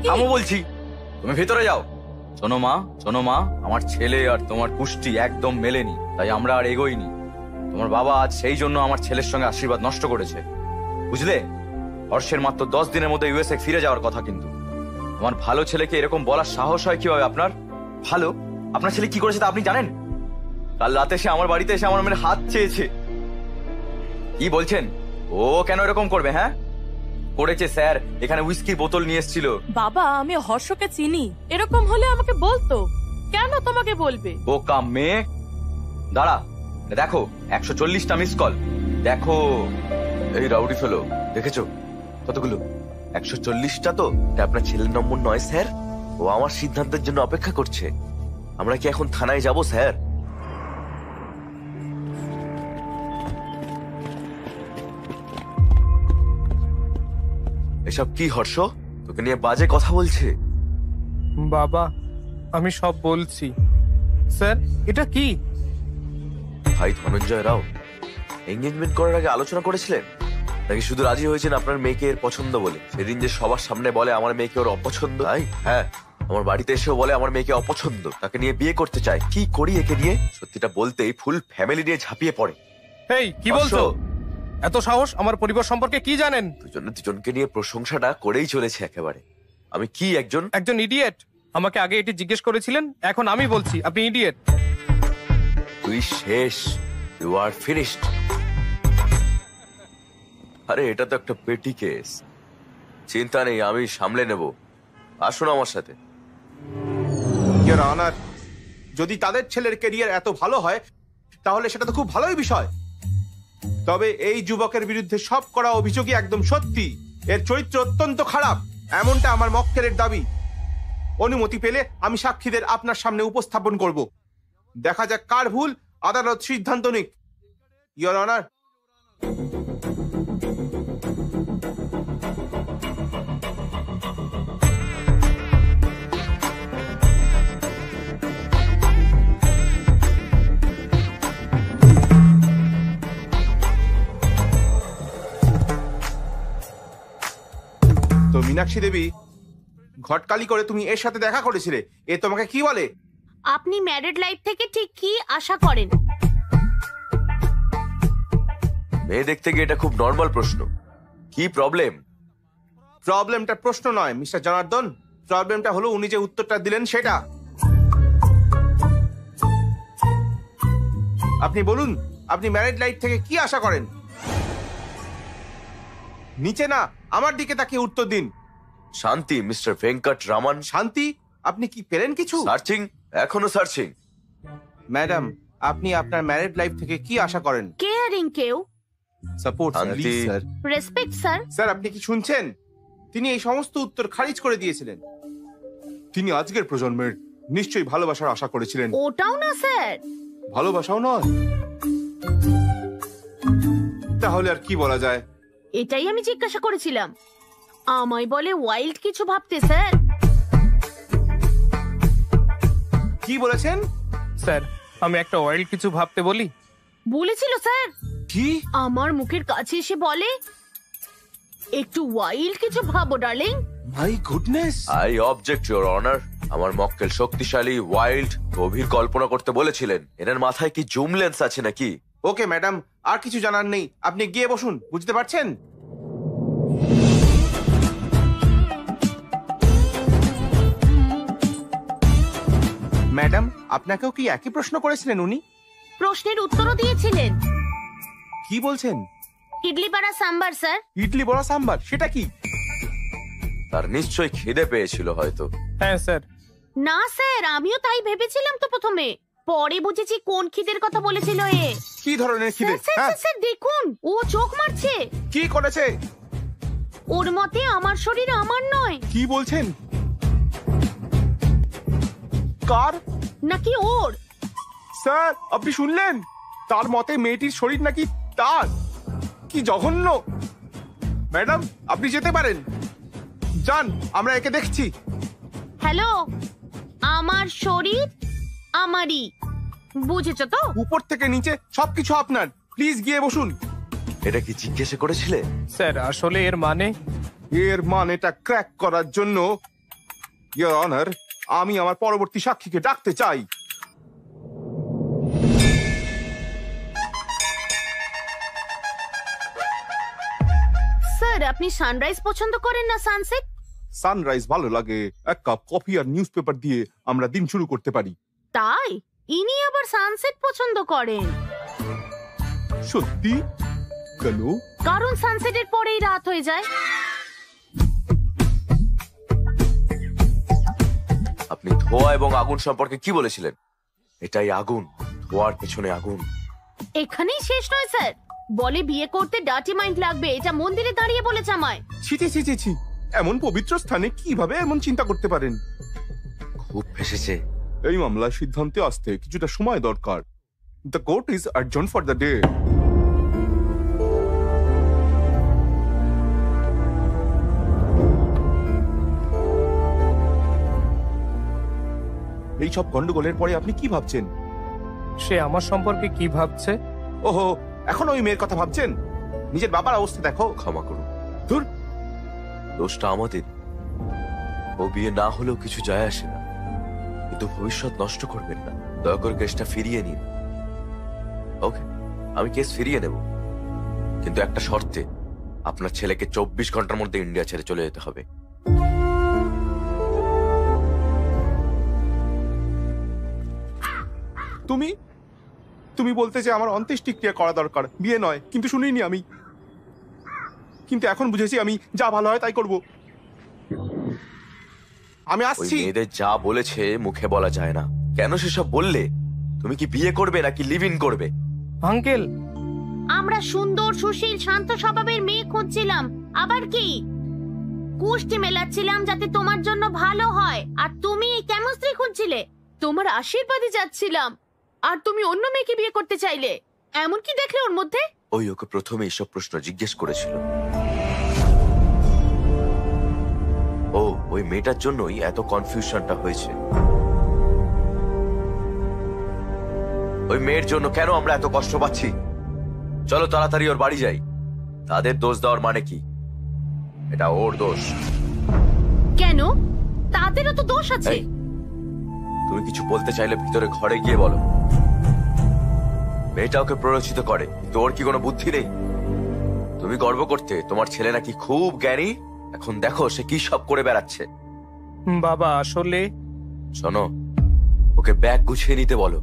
থামো বলছি, তুমি ভেতরে যাও। শোনো মা, আমার ছেলে আর তোমার কুষ্টি একদম মেলেনি, তাই আমরা আর এগোইনি। তোমার বাবা আজ সেই জন্য আমার ছেলের সঙ্গে আশীর্বাদ নষ্ট করেছে, বুঝলে? হর্ষের মাত্র 10 দিনের মধ্যে ইউএসএ ফিরে যাওয়ার কথা, কিন্তু আমার ভালো ছেলেকে এরকম বলার সাহস হয় কিভাবে আপনার? ভালো, আপনার ছেলে কি করেছে তা আপনি জানেন? কাল রাতে সে আমার বাড়িতে এসে আমার মেয়ের হাত চেয়েছে। কি বলছেন? ও কেন এরকম করবে? হ্যাঁ করেছে স্যার, এখানে উইস্কির বোতল নিয়ে এসেছিল। বাবা, আমি হর্ষকে চিনি, এরকম হলে আমাকে বলতো, কেন তোমাকে বলবে? বোকা মেয়ে। দাঁড়া, দেখো 140টা মিস কল। দেখো এই রাউডি ফেলো, দেখেছো কতগুলো? 140টা। তো এটা আপনার ছেলের নম্বর নয় স্যার, ও আমার সিদ্ধান্তের জন্য অপেক্ষা করছে। আমরা কি এখন থানায় যাব স্যার? এসব কি হর্ষ? তোকে নিয়ে বাজে কথা বলছে। বাবা, আমি সব বলছি। স্যার, এটা কি? ভাই ধনঞ্জয় রাও, এঙ্গেজমেন্ট করার আগে আলোচনা করেছিলেন নাকি শুধু রাজি হয়েছেন আপনার মেয়েকে এর পছন্দ বলে? সেদিন যে সবার সামনে বলে আমার মেয়েকে ওর অপছন্দ, তাই? হ্যাঁ, আমার বাড়িতে এসেও বলে আমার মেয়েকে অপছন্দ, তাকে নিয়ে বিয়ে করতে চায়। কি করি একে নিয়ে? সত্যিটা বলতেই ফুল ফ্যামিলি নিয়ে ঝাঁপিয়ে পড়ে। এই কি বলছো? এত সাহস! আমার পরিবার সম্পর্কে কি জানেন? দুজনকে নিয়ে প্রশংসাটা করেই চলেছে একেবারে। আমি কি একজন ইডিয়েট? আমাকে আগে এটি জিজ্ঞেস করেছিলেন, এখন আমি বলছি আপনি ইডিয়েট। তুই শেষ, ইউ আর ফিনিশড। আরে এটা তো একটা পেটি কেস, চিন্তা নেই, আমি সামলে নেব। আসুন আমার সাথে। ইওর অনার, যদি তাদের ছেলের ক্যারিয়ার এত ভালো হয় তাহলে সেটা তো খুব ভালোই বিষয়। তবে এই যুবকের বিরুদ্ধে সব করা অভিযোগই একদম সত্যি। এর চরিত্র অত্যন্ত খারাপ, এমনটা আমার মক্কেলের দাবি। অনুমতি পেলে আমি সাক্ষীদের আপনার সামনে উপস্থাপন করব। দেখা যাক কার ভুল, আদালত সিদ্ধান্ত নিক। Your honour. তো মীনাক্ষী দেবী, ঘটকালি করে তুমি এর সাথে দেখা করেছিলে, এ তোমাকে কি বলে? আপনি ম্যারিড লাইফ থেকে ঠিক কি আশা করেন? মেয়ে দেখতে গিয়ে এটা খুব নর্মাল প্রশ্ন। কি প্রবলেম? প্রবলেমটা প্রশ্ন নয় মিস্টার জনার্দন, প্রবলেমটা হলো উনি যে উত্তরটা দিলেন সেটা। আপনি বলুন, আপনি ম্যারিড লাইফ থেকে কি আশা করেন? নিচে না, আমার দিকে তাকিয়ে উত্তর দিন। শান্তি, মিস্টার ভেঙ্কট রামান। শান্তি? আপনি কি পেলেন কিছু? সার্চিং, এখনো সার্চিং। ম্যাডাম, আপনি আপনার ম্যারিড লাইফ থেকে কি আশা করেন? কেয়ারিং কেউ, support sir. Respect sir. Sir, আপনি কি শুনছেন? তিনি এই সমস্ত উত্তর খারিজ করে দিয়েছিলেন। তিনি আজকের প্রজন্মের নিশ্চয়ই ভালোবাসার আশা করেছিলেন। ওটাও না স্যার। ভালোবাসাও নয়? তাহলে আর কি বলা যায়? এটাই আমি জিজ্ঞাসা করেছিলাম। আমায় বলে ওয়াইল্ড কিছু ভাবতে স্যার। কি বলেছেন? স্যার, আমি একটা ওয়াইল্ড কিছু ভাবতে বলি। বলেছিল স্যার। কি? আমার মুখের কাছে এসে বলে একটু ওয়াইল্ড কিছু ভাবো darling. My goodness. I object your honour. আমার মক্কেল শক্তিশালী, ওয়াইল্ড, গভীর কল্পনা করতে বলেছিলেন। এনার মাথায় কি জুম লেন্স আছে নাকি? ওকে ম্যাডাম, আর কিছু জানার নেই, আপনি গিয়ে বসুন। বুঝতে পারছেন? ম্যাডাম, আপনাকেও কি একই প্রশ্ন করেছিলেন উনি? প্রশ্নের উত্তরও দিয়েছিলেন। কি বলছেন? ইডলি বড়া সাম্বার স্যার। ইডলি বড়া সাম্বার, সেটা কি? তার নিশ্চয়ই খিদে পেয়েছিল হয়তো। হ্যাঁ স্যার। না স্যার, আমিও তাই ভেবেছিলাম তো প্রথমে, পরে বুঝেছি কোন খিদের কথা বলেছিল এ। কি ধরনের খিদে? স্যার দেখুন, ও চোখ মারছে। কি করেছে? ওর মতে আমার শরীর আমার নয়। কি বলছেন? কার? নাকি ওর? স্যার, আপনি শুনলেন? তার মতে মেয়েটির শরীর নাকি তার। কি জঘন্য! ম্যাডাম, আপনি যেতে পারেন, যান, আমরা একে দেখছি। হ্যালো, আমার শরীর আমারই, বুঝেছো তো? উপর থেকে নিচে সবকিছু আপনার। প্লিজ গিয়ে বসুন। এটা কি জিজ্ঞাসা করেছিলে? স্যার, আসলে এর মানে এর মানেটা ক্র্যাক করার জন্য ইয়োর অনার, আমি আমার পরবর্তী সাক্ষীকে ডাকতে চাই। স্যার, আপনি সানরাইজ পছন্দ করেন না সানসেট? সানরাইজ ভালো লাগে, এক কাপ কফি আর নিউজ পেপার দিয়ে আমরা দিন শুরু করতে পারি। তাই ইনি আবার সানসেট পছন্দ করেন? সত্যি? কেন? কারণ সানসেটের পরেই রাত হয়ে যায়। আপনি ধোঁয়া এবং আগুন সম্পর্কে কি বলেছিলেন? এটাই আগুন, ধোঁয়ার পেছনে আগুন। এখানেই শেষ নয় স্যার, বলে বিয়ে করতে ডার্টি মাইন্ড লাগবে, এটা মন্দিরে দাঁড়িয়ে বলেছে আমায়। ছি ছি ছি ছি ছি, এমন পবিত্র স্থানে কিভাবে এমন চিন্তা করতে পারেন? খুব ফেসেছে। এই মামলার সিদ্ধান্তে আসতে কিছুটা সময় দরকার। The court is adjourn for the day. এই সব গন্ডগোলের পরে আপনি কি ভাবছেন? সে আমার সম্পর্কে কি ভাবছে? ওহো, এখন ওই মেয়ের কথা ভাবছেন? নিজের বাবার অবস্থা দেখো। ক্ষমা করুন, ধুর, দোষটা আমাদের। ও বিয়ে না হলেও কিছু যায় আসে না, কিন্তু ভবিষ্যৎ নষ্ট করবেন না। দয়া করে কেসটা ফিরিয়ে নিন। ওকে, আমি কেস ফিরিয়ে নেব, কিন্তু একটা শর্তে। আপনার ছেলেকে 24 ঘন্টার মধ্যে ইন্ডিয়া ছেড়ে চলে যেতে হবে। তুমি তুমি বলতে যে আমার অন্ত্যেষ্টিক্রিয়া করা দরকার, বিয়ে নয়, কিন্তু শুনিনি আমি। কিন্তু এখন বুঝেছি আমি যা ভালো হয় তাই করব। আমি ওই আসছি। মেয়েদের যা বলেছে মুখে বলা যায় না। কেন সেসব বললে? তুমি কি বিয়ে করবে নাকি লিভ ইন করবে? আঙ্কেল, আমরা সুন্দর, সুশীল, শান্ত স্বভাবের মেয়ে খুঁজছিলাম। আবার কি কুষ্টি মেলাচ্ছিলাম যাতে তোমার জন্য ভালো হয়, আর তুমি কেমন স্ত্রী খুঁজছিলে? তোমার আশীর্বাদই যাচ্ছিলাম, আর তুমি অন্য মেয়েকে বিয়ে করতে চাইলে। এমন কি দেখলে ওর মধ্যে? ওই ওকে প্রথমে এইসব প্রশ্ন জিজ্ঞেস করেছিল। ও ওই মেয়েটার জন্যই এত কনফিউশনটা হয়েছে। ওই মেয়ের জন্য কেন আমরা এত কষ্ট পাচ্ছি? চলো তাড়াতাড়ি ওর বাড়ি যাই। তাদের দোষ দেওয়ার মানে কি? এটা ওর দোষ। কেন? তাদেরও তো দোষ আছে। এই, তুমি কিছু বলতে চাইলে ভিতরে ঘরে গিয়ে বলো। মেয়েটা ওকে প্ররোচিত করে, কিন্তু ওর কি কোনো বুদ্ধি নেই? তুমি গর্ব করতে তোমার ছেলে নাকি খুব জ্ঞানী, এখন দেখো সে কি সব করে বেড়াচ্ছে। বাবা আসলে শোনো, ওকে ব্যাগ গুছিয়ে নিতে বলো।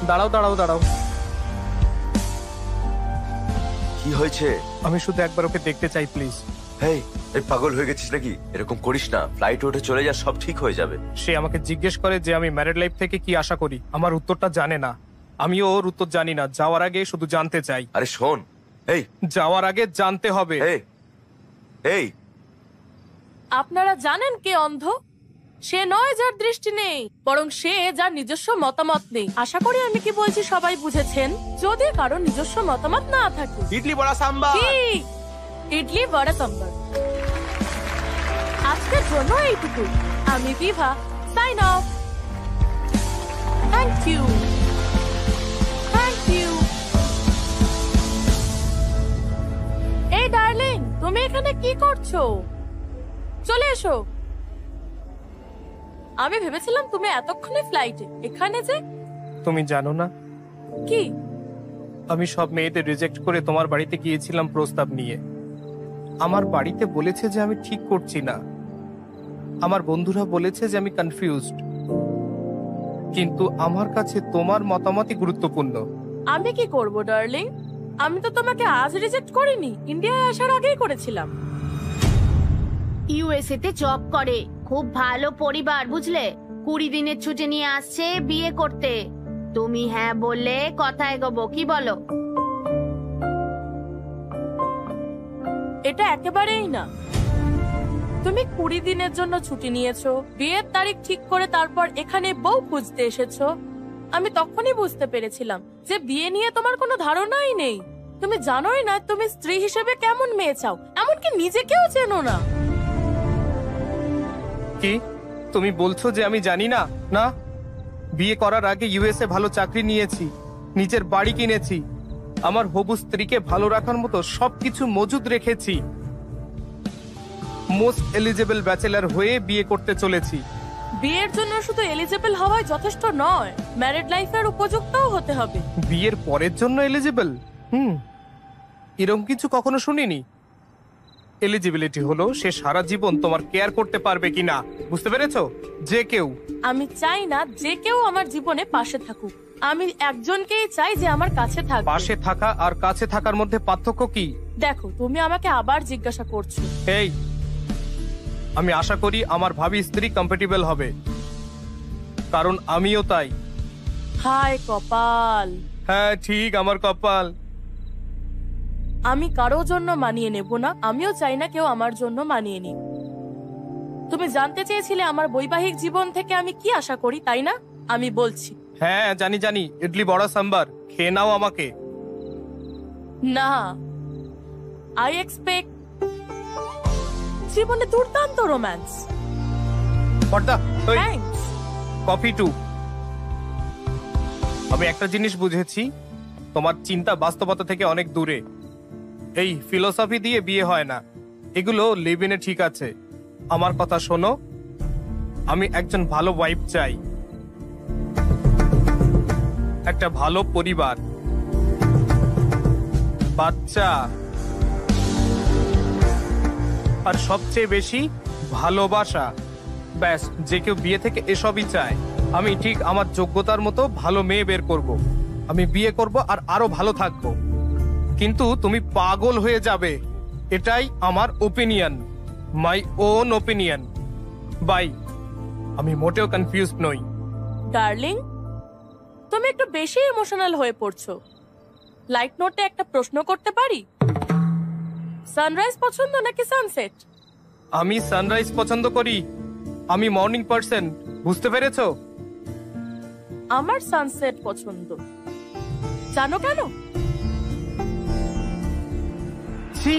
দাঁড়াও দাঁড়াও দাঁড়াও, কি হয়েছে? আমি শুধু একবার ওকে দেখতে চাই প্লিজ। হেই, এই পাগল হয়ে গেছিস নাকি? এরকম করিস না, ফ্লাইটে উঠে চলে যা, সব ঠিক হয়ে যাবে। সে আমাকে জিজ্ঞেস করে যে আমি ম্যারিড লাইফ থেকে কি আশা করি। আমার উত্তরটা জানে না, আমিও ওর উত্তর জানি না। যাওয়ার আগে শুধু জানতে চাই। আরে শোন, এই যাওয়ার আগে জানতে হবে। এই এই আপনারা জানেন কে অন্ধ? সে নয় যার দৃষ্টি নেই, বরং সে যার নিজস্ব মতামত নেই। আশা করি আমি কি বলছি সবাই বুঝেছেন। যদি কারো নিজস্ব মতামত না থাকে। ইডলি বড়া সাম্বার। কি? ইডলি বড়া সাম্বার। আজকের জন্য এইটুকু। আমি Bibha, sign off. Thank you, thank you. এই ডার্লিং, তুমি এখানে কি করছো? চলে এসো। আমি ভেবেছিলাম তুমি এতক্ষণে ফ্লাইটে। এখানে যে তুমি জানো না, কি? আমি সব মেয়েদের রিজেক্ট করে তোমার বাড়িতে গিয়েছিলাম প্রস্তাব নিয়ে। আমার বাড়িতে বলেছে যে আমি ঠিক করছি না। আমার বন্ধুরা বলেছে যে আমি কনফিউজড, কিন্তু আমার কাছে তোমার মতামতই গুরুত্বপূর্ণ। আমি কি করব ডার্লিং? আমি তো তোমাকে আজ রিজেক্ট করিনি, ইন্ডিয়ায় আসার আগেই করেছিলাম। ইউএসএ তে জব করে, খুব ভালো পরিবার, বুঝলে? 20 দিনের ছুটি নিয়ে আসছে বিয়ে করতে। তুমি হ্যাঁ বললে কথা এগোবো, কি বলো? এটা একেবারেই না। তুমি 20 দিনের জন্য ছুটি নিয়েছো, বিয়ের তারিখ ঠিক করে তারপর এখানে বউ খুঁজতে এসেছো। আমি তখনই বুঝতে পেরেছিলাম যে বিয়ে নিয়ে তোমার কোনো ধারণাই নেই। তুমি জানোই না তুমি স্ত্রী হিসেবে কেমন মেয়ে চাও, এমনকি নিজেকেও চেনো না। কি তুমি বলছো যে আমি জানি না? না, বিয়ে করার আগে ইউএসএ ভালো চাকরি নিয়েছি, নিজের বাড়ি কিনেছি, আমার হবু স্ত্রীকে ভালো রাখার মতো সবকিছু মজুদ রেখেছি। মোস্ট এলিজেবল ব্যাচেলার হয়ে বিয়ে করতে চলেছি। বিয়ের জন্য শুধু এলিজিবল হওয়াই যথেষ্ট নয়, ম্যারিড লাইফের উপযুক্তও হতে হবে। বিয়ের পরের জন্য এলিজিবল? এরকম কিছু কখনো শুনিনি। এলিজিবিলিটি হলো সে সারা জীবন তোমার কেয়ার করতে পারবে কিনা, বুঝতে পেরেছো? যে কেউ। আমি চাই না যে কেউ আমার জীবনে পাশে থাকুক, আমি একজনকেই চাই যে আমার কাছে থাকবে। পাশে থাকা আর কাছে থাকার মধ্যে পার্থক্য কি? দেখো, তুমি আমাকে আবার জিজ্ঞাসা করছো। এই, আমি আশা করি আমার ভাবি স্ত্রী কম্প্যাটিবল হবে, কারণ আমিও তাই। হায় কপাল। হ্যাঁ ঠিক, আমার কপাল। আমি কারো জন্য মানিয়ে নেব না, আমিও চাই না কেউ আমার জন্য মানিয়ে নিক। তুমি জানতে চেয়েছিলে আমার বৈবাহিক জীবন থেকে আমি কি আশা করি, তাই না? আমি বলছি। হ্যাঁ জানি জানি, ইডলি বড়া সাম্বার, খেয়ে নাও আমাকে। না, আই এক্সপেক্ট জীবনে দুর্দান্ত রোম্যান্স। পর্দা, ওই থ্যাঙ্কস। Coffee two. আমি একটা জিনিস বুঝেছি, তোমার চিন্তা বাস্তবতা থেকে অনেক দূরে। এই ফিলোসফি দিয়ে বিয়ে হয় না, এগুলো লিভ ইনে ঠিক আছে। আমার কথা শোনো, আমি একজন ভালো ওয়াইফ চাই, একটা ভালো পরিবার, বাচ্চা, আর সবচেয়ে বেশি ভালোবাসা। ব্যাস, যে কেউ বিয়ে থেকে এসবই চায়। আমি ঠিক আমার যোগ্যতার মতো ভালো মেয়ে বের করব, আমি বিয়ে করব আর আরো ভালো থাকবো। কিন্তু তুমি পাগল হয়ে যাবে, এটাই আমার opinion, my own opinion. Bye. আমি মোটেও কনফিউজড নই। ডার্লিং, তুমি একটু বেশি ইমোশনাল হয়ে পড়ছো। লাইট নোটে একটা প্রশ্ন করতে পারি? সানরাইজ পছন্দ নাকি সানসেট? আমি সানরাইজ পছন্দ করি, আমি মর্নিং পার্সন, বুঝতে পেরেছো? আমার সানসেট পছন্দ। জানো কেন? ছি,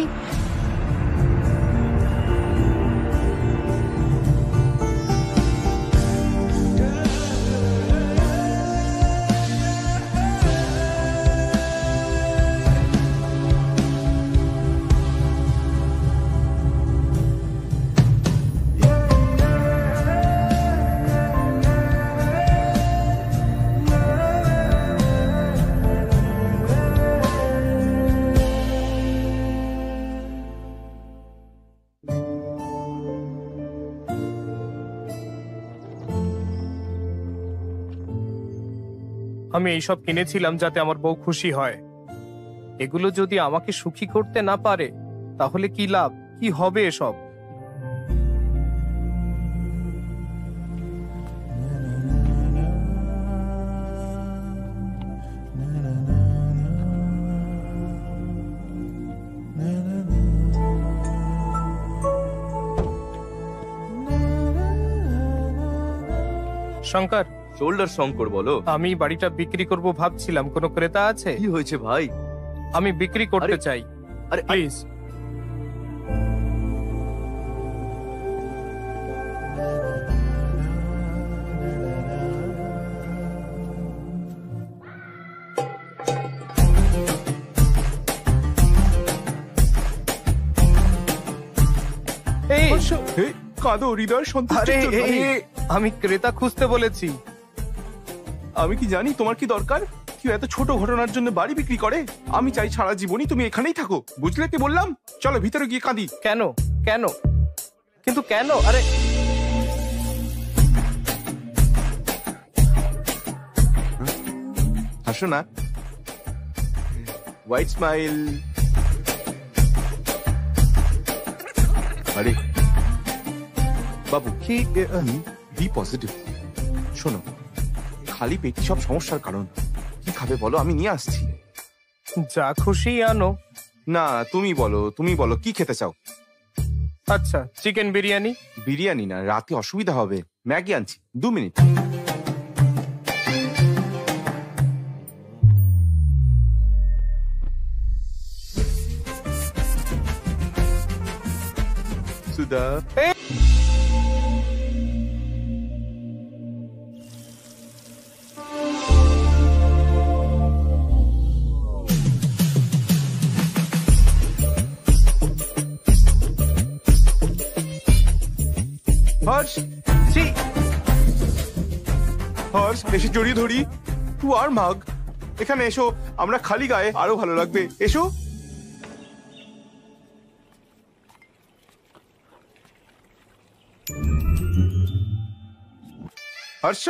আমি এইসব কিনেছিলাম যাতে আমার বউ খুশি হয়। এগুলো যদি আমাকে সুখী করতে না পারে তাহলে কি লাভ, কি হবে এসব? শঙ্কর, শোল্ডার শঙ্কর বলো। আমি বাড়িটা বিক্রি করব ভাবছিলাম, কোনো ক্রেতা আছে? কি হয়েছে ভাই? আমি বিক্রি করতে আরে, চাই, আরে প্লিজ। এই, হে, কাঁদো হৃদয় আরে সন্তুষ্টির জন্য। এই, আমি ক্রেতা খুঁজতে বলেছি। আমি কি জানি তোমার কি দরকার? কেউ এত ছোট ঘটনার জন্য বাড়ি বিক্রি করে? আমি চাই সারা জীবনই তুমি এখানেই থাকো, বুঝলে কি বললাম? চলো ভিতরে গিয়ে কাঁদি। কেন কেন কিন্তু কেন? আরে হাসো না, হোয়াইট স্মাইল। আরে বাবু, কি বি পজিটিভ। শোনো, খালি পেটি সব সমস্যার কারণ। কি খাবে বলো, আমি নিয়ে আসছি। যা খুশি আনো। না, তুমি বলো কি খেতে চাও? আচ্ছা, চিকেন বিরিয়ানি। বিরিয়ানি না, রাতে অসুবিধা হবে। ম্যাগি আনছি, 2 মিনিট। সুধা। হর্ষ, ছি। হর্ষ, এসে জড়িয়ে ধরি। তু আর মাগ, এখানে এসো, আমরা খালি গায়ে আরো ভালো লাগবে, এসো। হর্ষ,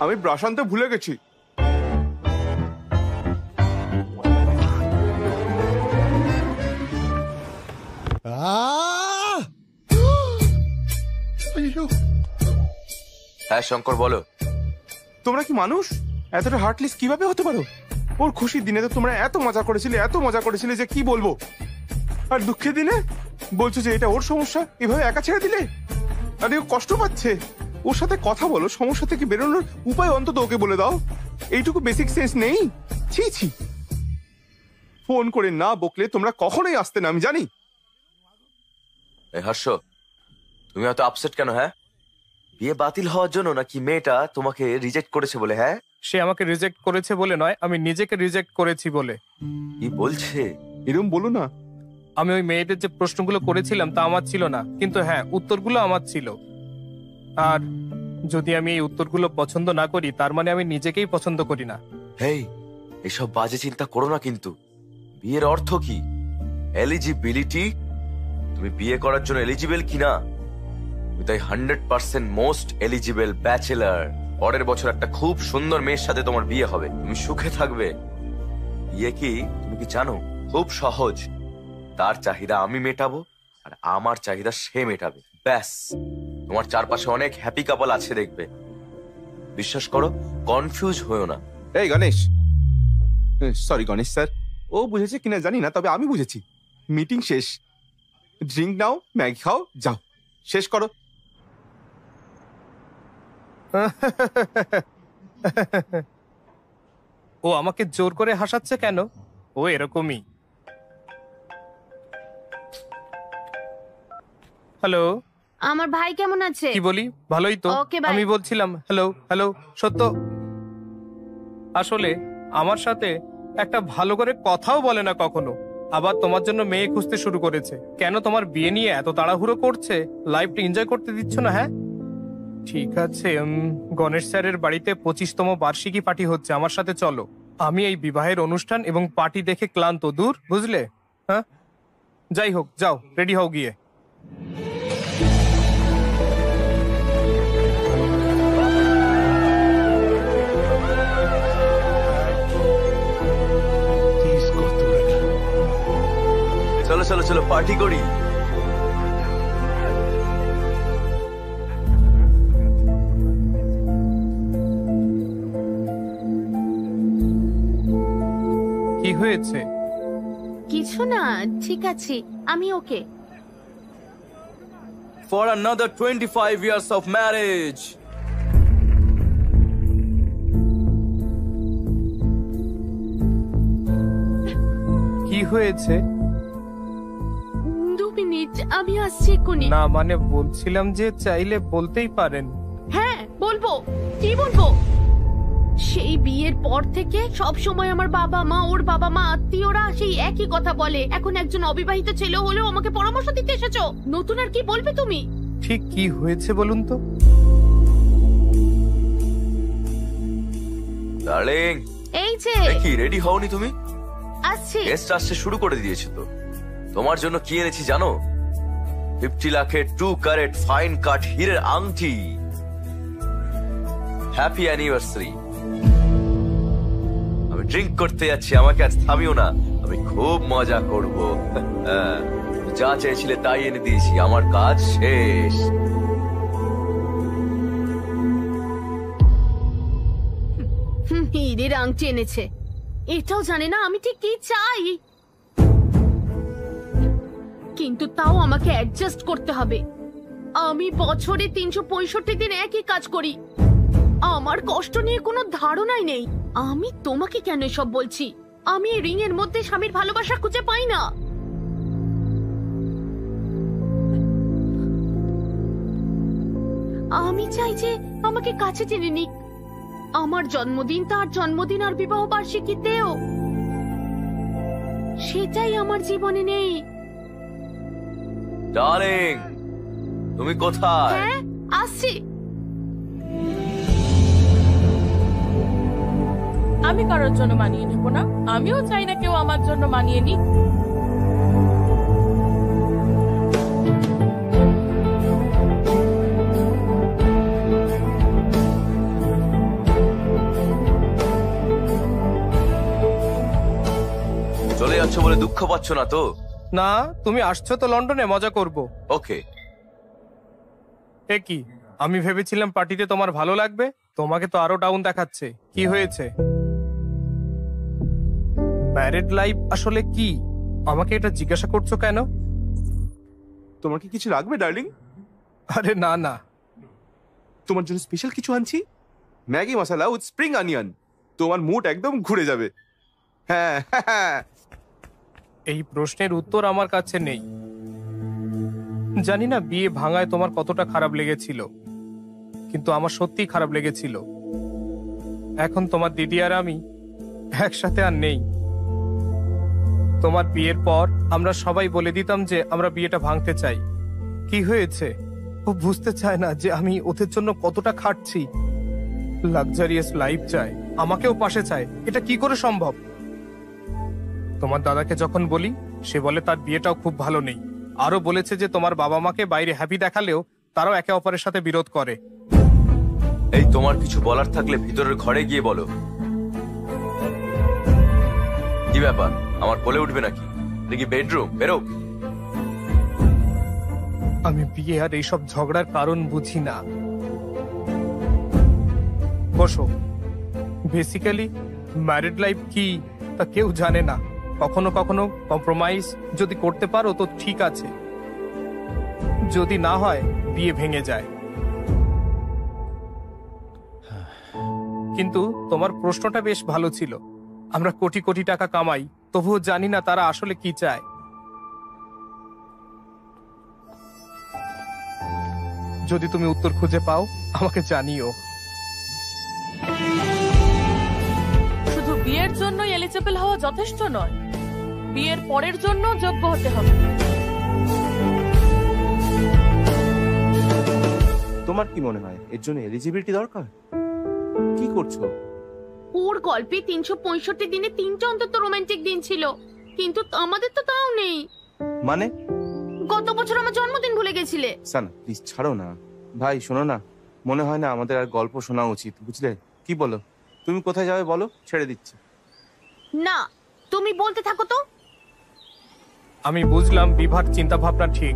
আমি ব্রাশ আনতে ভুলে গেছি। হ্যাঁ শঙ্কর, বলো। তোমরা কি মানুষ? এতটা হার্টলেস কিভাবে হতে পারো? ওর খুশির দিনে তো তোমরা এত মজা করেছিলে যে কি বলবো। আর দুঃখের দিনে বলছো যে এটা ওর সমস্যা, এভাবে একা ছেড়ে দিলে। আরে ও কষ্ট পাচ্ছে, ওর সাথে কথা বলো, সমস্যা থেকে বেরোনোর উপায় অন্তত ওকে বলে দাও। এইটুকু বেসিক সেন্স নেই? ছি ছি। ফোন করে না বকলে তোমরা কখনোই আসতে না, আমি জানি। এই হর্ষ, তুমি এত আপসেট কেন? হ্যাঁ, বিয়ে বাতিল হওয়ার জন্য নাকি মেয়েটা তোমাকে রিজেক্ট করেছে বলে? হ্যাঁ, সে আমাকে রিজেক্ট করেছে বলে নয়, আমি নিজেকে রিজেক্ট করেছি বলে। কি বলছে? এরকম বলো না। আমি ওই মেয়েদের যে প্রশ্নগুলো করেছিলাম তা আমার ছিল না, কিন্তু হ্যাঁ, উত্তরগুলো আমার ছিল। আর যদি আমি এই উত্তরগুলো পছন্দ না করি, তার মানে আমি নিজেকেই পছন্দ করি না। হেই, এসব বাজে চিন্তা করো না কিন্তু। বিয়ের অর্থ কি? এলিজিবিলিটি। তুমি বিয়ে করার জন্য এলিজিবল কিনা? তাই 100% মোস্ট এলিজিবল ব্যাচেলার। পরের বছর একটা খুব সুন্দর মেয়ের সাথে তোমার বিয়ে হবে, তুমি সুখে থাকবে। বিয়ে কি তুমি কি জানো? খুব সহজ। তার চাহিদা আমি মেটাবো, আর আমার চাহিদা সে মেটাবে, ব্যাস। তোমার চারপাশে অনেক হ্যাপি কাপল আছে, দেখবে। বিশ্বাস করো, কনফিউজ হয়েও না। এই গণেশ, সরি গণেশ স্যার, ও বুঝেছে কিনা জানি না, তবে আমি বুঝেছি। মিটিং শেষ, ড্রিঙ্ক নাও, ম্যাগি খাও, যাও, শেষ করো। ও আমাকে জোর করে হাসাচ্ছে কেন? ও এরকমই। হ্যালো, আমার ভাই কেমন আছে? কি বলি? ভালোই তো। Okay, bye. আমি বলছিলাম হ্যালো হ্যালো। সত্য, আসলে আমার সাথে একটা ভালো করে কথাও বলে না কখনো। আবার তোমার জন্য মেয়ে খুঁজতে শুরু করেছে। কেন তোমার বিয়ে নিয়ে এত তাড়াহুড়ো করছে? লাইফটা এনজয় করতে দিচ্ছ না? হ্যাঁ ঠিক আছে, গণেশ স্যারের বাড়িতে 25তম বার্ষিকী পার্টি হচ্ছে, আমার সাথে চলো। আমি এই বিবাহের অনুষ্ঠান এবং পার্টি দেখে ক্লান্ত, দূর, বুঝলে? হ্যাঁ, যাই হোক, যাও, রেডি হও গিয়ে। চলো চলো চলো, পার্টি করি। কি হয়েছে? কিছু না, ঠিক আছে, আমি ওকে। For another 25 years of marriage. কি হয়েছে? 2 মিনিট, আমি আসছি এক্ষুনি। না মানে বলছিলাম যে চাইলে বলতেই পারেন। হ্যাঁ বলবো, কি বলবো? সেই বিয়ের পর থেকে সব সময় আমার বাবা মা, ওর বাবা মা, আত্মীয়রা সেই একই কথা বলে। এখন একজন অবিবাহিত ছেলে হলেও আমাকে পরামর্শ দিতে এসেছো। নতুন আর কি বলবে তুমি? ঠিক কি হয়েছে বলুন তো? ডার্লিং, এই যে কি রেডি হওনি তুমি? আসছি। গেস্ট আসতে শুরু করে দিয়েছে তো। তোমার জন্য কি এনেছি জানো? 50 লাখের 2 ক্যারেট ফাইন কাট হীরের আংটি। Happy anniversary. আমি ড্রিঙ্ক করতে যাচ্ছি, আমাকে আজ থামিও না, আমি খুব মজা করব। যা চেয়েছিলে তাই এনে দিয়েছি, আমার কাজ শেষ। হীরের আংটি এনেছে, এটাও জানে না আমি ঠিক কি চাই। কিন্তু তাও আমাকে অ্যাডজাস্ট করতে হবে। আমি বছরে 365 দিন একই কাজ করি, আমার কষ্ট নিয়ে কোনো ধারণাই নেই। আমি তোমাকে কেন এসব বলছি? আমি রিং এর মধ্যে স্বামীর ভালোবাসা খুঁজে পাই না। আমি চাই যে আমাকে কাছে টেনে নিক, আমার জন্মদিন, তার জন্মদিন আর বিবাহ বার্ষিকীতেও। সেটাই আমার জীবনে নেই। ডার্লিং, তুমি কোথায়? হ্যাঁ, আসছি। আমি কারোর জন্য মানিয়ে নেব না, আমিও চাই না কেউ আমার জন্য মানিয়ে নিক। চলে যাচ্ছ বলে দুঃখ পাচ্ছ না তো? না, তুমি আসছো তো লন্ডনে মজা করব। ওকে। এ কি, আমি ভেবেছিলাম পার্টিতে তোমার ভালো লাগবে, তোমাকে তো আরো ডাউন দেখাচ্ছে। কি হয়েছে? ম্যারিড লাইফ আসলে কি? আমাকে এটা জিজ্ঞাসা করছো কেন? তোমার কি কিছু লাগবে ডার্লিং? আরে না না, তোমার জন্য স্পেশাল কিছু আনছি, Maggi masala with spring onion. তোমার মুড একদম ঘুরে যাবে। হ্যাঁ হ্যাঁ, এই প্রশ্নের উত্তর আমার কাছে নেই। জানি না বিয়ে ভাঙায় তোমার কতটা খারাপ লেগেছিল, কিন্তু আমার সত্যিই খারাপ লেগেছিল। এখন তোমার দিদি আর আমি একসাথে আর নেই। তোমার বিয়ের পর আমরা সবাই বলে দিতাম যে আমরা বিয়েটা ভাঙতে চাই। কি হয়েছে? ও বুঝতে চায় না যে আমি ওদের জন্য কতটা খাটছি। লাক্সারিয়াস লাইফ চায়, আমাকেও পাশে চায়। এটা কি করে সম্ভব? তোমার দাদাকে যখন বলি, সে বলে তার বিয়েটাও খুব ভালো নেই। আরো বলেছে যে তোমার বাবা মাকে বাইরে হ্যাপি দেখালেও তারাও একে অপরের সাথে বিরোধ করে। এই, তোমার কিছু বলার থাকলে ভিতরের ঘরে গিয়ে বলো। কি ব্যাপার, আমার কোলে উঠবে নাকি? দেখি বেডরুম, বেরো। আমি বিয়ে আর এইসব ঝগড়ার কারণ বুঝি না। বসো। বেসিক্যালি ম্যারিড লাইফ কি তা কেউ জানে না। কখনো কখনো কম্প্রোমাইজ যদি করতে পারো তো ঠিক আছে, যদি না হয় বিয়ে ভেঙে যায়। কিন্তু তোমার প্রশ্নটা বেশ ভালো ছিল। আমরা কোটি কোটি টাকা কামাই, তবুও জানি না তারা আসলে কি চায়। যদি তুমি উত্তর খুঁজে পাও আমাকে জানিও। শুধু বিয়ের জন্য এলিজিবল হওয়া যথেষ্ট নয়, বিয়ের পরের জন্য যোগ্য হতে হবে। তোমার কি মনে হয় এর জন্য এলিজিবিলিটি দরকার? কি করছো? ওর গল্পে 365 দিনে 3টা অন্তত রোমান্টিক দিন ছিল, কিন্তু আমাদের তো তাও নেই। মানে? গত বছর আমার জন্মদিন ভুলে গেছিলে। সানা প্লিজ ছাড়ো না। ভাই শোনো না, মনে হয় না আমাদের আর গল্প শোনা উচিত, বুঝলে? কি বলো? তুমি কোথায় যাবে বলো, ছেড়ে দিচ্ছি। না, তুমি বলতে থাকো তো। আমি বুঝলাম বিভার চিন্তা ভাবনা ঠিক,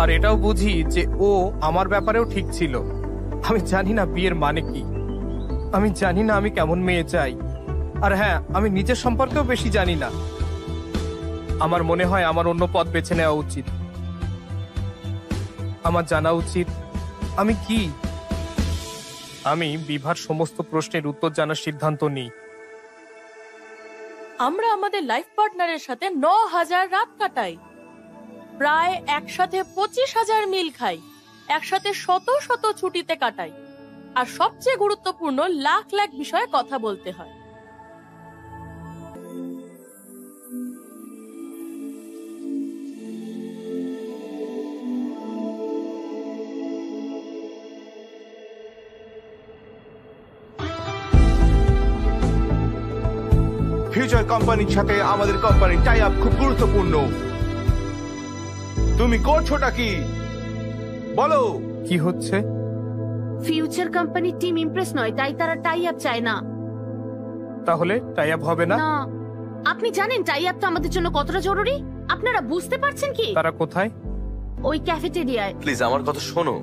আর এটাও বুঝি যে ও আমার ব্যাপারেও ঠিক ছিল। আমি জানি না বিয়ের মানে কি, আমি জানি না আমি কেমন মেয়ে চাই, আর হ্যাঁ, আমি নিজের সম্পর্কেও বেশি জানি না। আমার মনে হয় আমার অন্য পথ বেছে নেওয়া উচিত। আমার জানা উচিত আমি কি। আমি বিভার সমস্ত প্রশ্নের উত্তর জানার সিদ্ধান্ত নিই। আমরা আমাদের লাইফ পার্টনারের সাথে 9,000 রাত কাটাই, প্রায় একসাথে 25,000 মিল খাই, একসাথে শত শত ছুটিতে কাটাই, আর সবচেয়ে গুরুত্বপূর্ণ লাখ লাখ বিষয়ে কথা বলতে হয়। ফিউচার কোম্পানির সাথে আমাদের কোম্পানির টাই আপ খুব গুরুত্বপূর্ণ। তুমি করছোটা কি বলো? কি হচ্ছে? ফিউচার কোম্পানির টিম ইমপ্রেস নয়, তাই তারা টাই আপ চায় না। তাহলে টাই আপ হবে না? না, আপনি জানেন টাই আপটা আমাদের জন্য কতটা জরুরি? আপনারা বুঝতে পারছেন কি? তারা কোথায়? ওই ক্যাফেটেরিয়ায়। প্লিজ আমার কথা শোনো।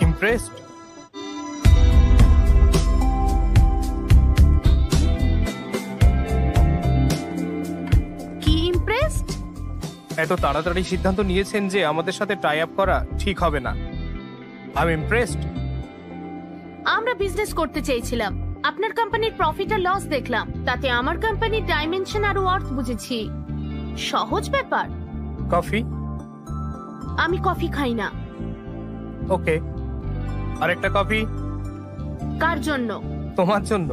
ইমপ্রেসড? কি ইমপ্রেসড? এত তাড়াতাড়ি সিদ্ধান্ত নিয়েছেন যে আমাদের সাথে টাই আপ করা ঠিক হবে না। I am impressed. আমরা বিজনেস করতে চেয়েছিলাম, আপনার কোম্পানির প্রফিট আর লস দেখলাম, তাতে আমার কোম্পানির ডাইমেনশন আর ওয়ার্থ বুঝেছি। সহজ ব্যাপার। কফি? আমি কফি খাই না। ওকে, আরেকটা কফি। কার জন্য? তোমার জন্য।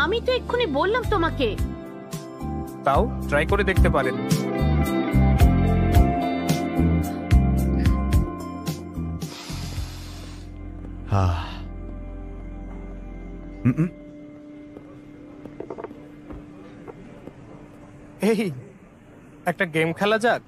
আমি তো এক্ষুনি বললাম তোমাকে। তাও ট্রাই করে দেখতে পারেন। এই একটা গেম খেলা যাক।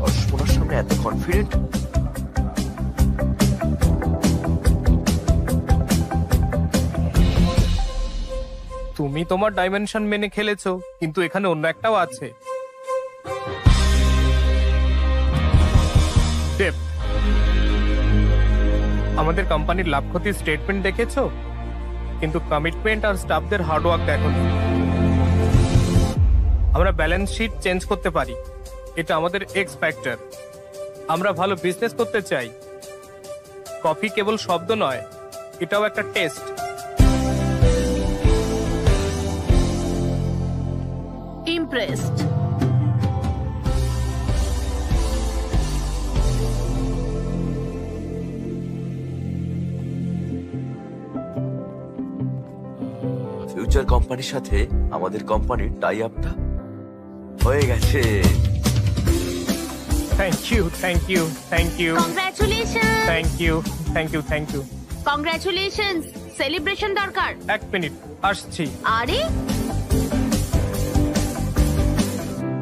অর্শনার সামনে এত কনফিডেন্ট। তুমি তোমার ডাইমেনশন মেনে খেলেছো, কিন্তু এখানে অন্য একটাও আছে। Depth। আমাদের কোম্পানির লাভ ক্ষতির স্টেটমেন্ট দেখেছো, কিন্তু কমিটমেন্ট আর স্টাফদের হার্ডওয়ার্ক দেখোনি। আমরা ব্যালেন্স শিট চেঞ্জ করতে পারি, এটা আমাদের এক্স ফ্যাক্টর। আমরা ভালো বিজনেস করতে চাই। কফি কেবল শব্দ নয়, এটাও একটা টেস্ট। ইমপ্রেসড। ফিউচার কোম্পানির সাথে আমাদের কোম্পানির টাই আপটা হয়ে গেছে। Thank you, thank you, thank you, congratulation. Thank you, thank you, thank you. Congratulation. Celebration দরকার। এক মিনিট, আসছি। আরে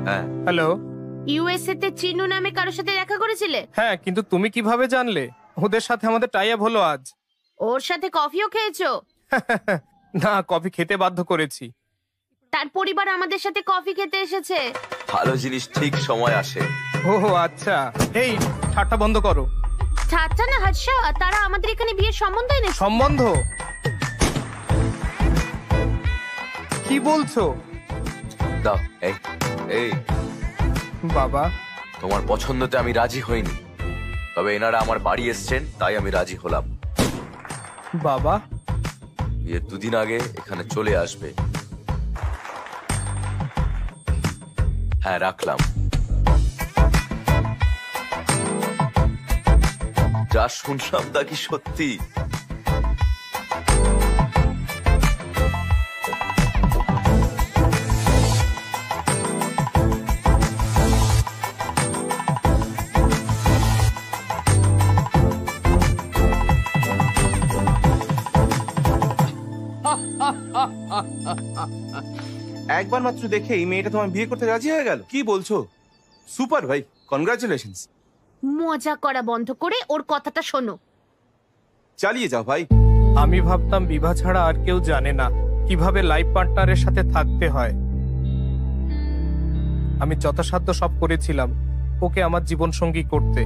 হ্যাঁ, হ্যালো। ইউএসএ তে চিনু নামে কারোর সাথে দেখা করেছিলে? হ্যাঁ, কিন্তু তুমি কিভাবে জানলে? ওদের সাথে আমাদের টাই আপ হলো আজ। ওর সাথে কফিও খেয়েছো? না, কফি খেতে বাধ্য করেছি। তার পরিবার আমাদের সাথে কফি খেতে এসেছে। ভালো জিনিস ঠিক সময় আসে। ও আচ্ছা, এই ঠাট্টা বন্ধ করো। ঠাট্টা না হাস্যা, তারা আমাদের এখানে বিয়ের সম্বন্ধ এনেছে। সম্বন্ধ? কি বলছো? দাও, এই এই বাবা, তোমার পছন্দতে আমি রাজি হইনি, তবে এনারা আমার বাড়ি এসছেন তাই আমি রাজি হলাম। বাবা, বিয়ের দুদিন আগে এখানে চলে আসবে। হ্যাঁ, রাখলাম। যা শুনলাম তা কি সত্যি? একবার মাত্র দেখে এই মেয়েটা তোমার বিয়ে করতে রাজি হয়ে গেল? কি বলছো? সুপার ভাই, কনগ্রাচুলেশনস। মজা করা বন্ধ করে ওর কথাটা শোনো। চালিয়ে যাও ভাই। আমি ভাবতাম বিভা ছাড়া আর কেউ জানে না কিভাবে লাইফ পার্টনারের সাথে থাকতে হয়। আমি যথাসাধ্য সব করেছিলাম ওকে আমার জীবন সঙ্গী করতে।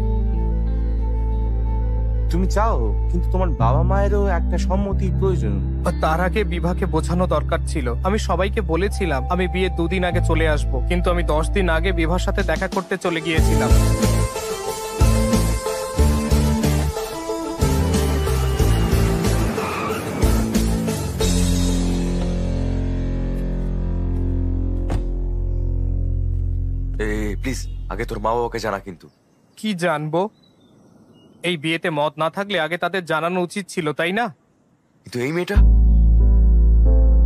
তুমি চাও, কিন্তু তোমার বাবা মায়েরও একটা সম্মতির প্রয়োজন। আর তার আগে বিভাকে বোঝানো দরকার ছিল। আমি সবাইকে বলেছিলাম আমি বিয়ে 2 দিন আগে চলে আসব, কিন্তু আমি 10 দিন আগে বিভার সাথে দেখা করতে চলে গিয়েছিলাম। প্লিজ আগে তোর মা বাবাকে জানা। কিন্তু কি জানবো? এই বিয়েতে মত না থাকলে আগে তাদের জানানো উচিত ছিল, তাই না? কিন্তু এই মেয়েটা,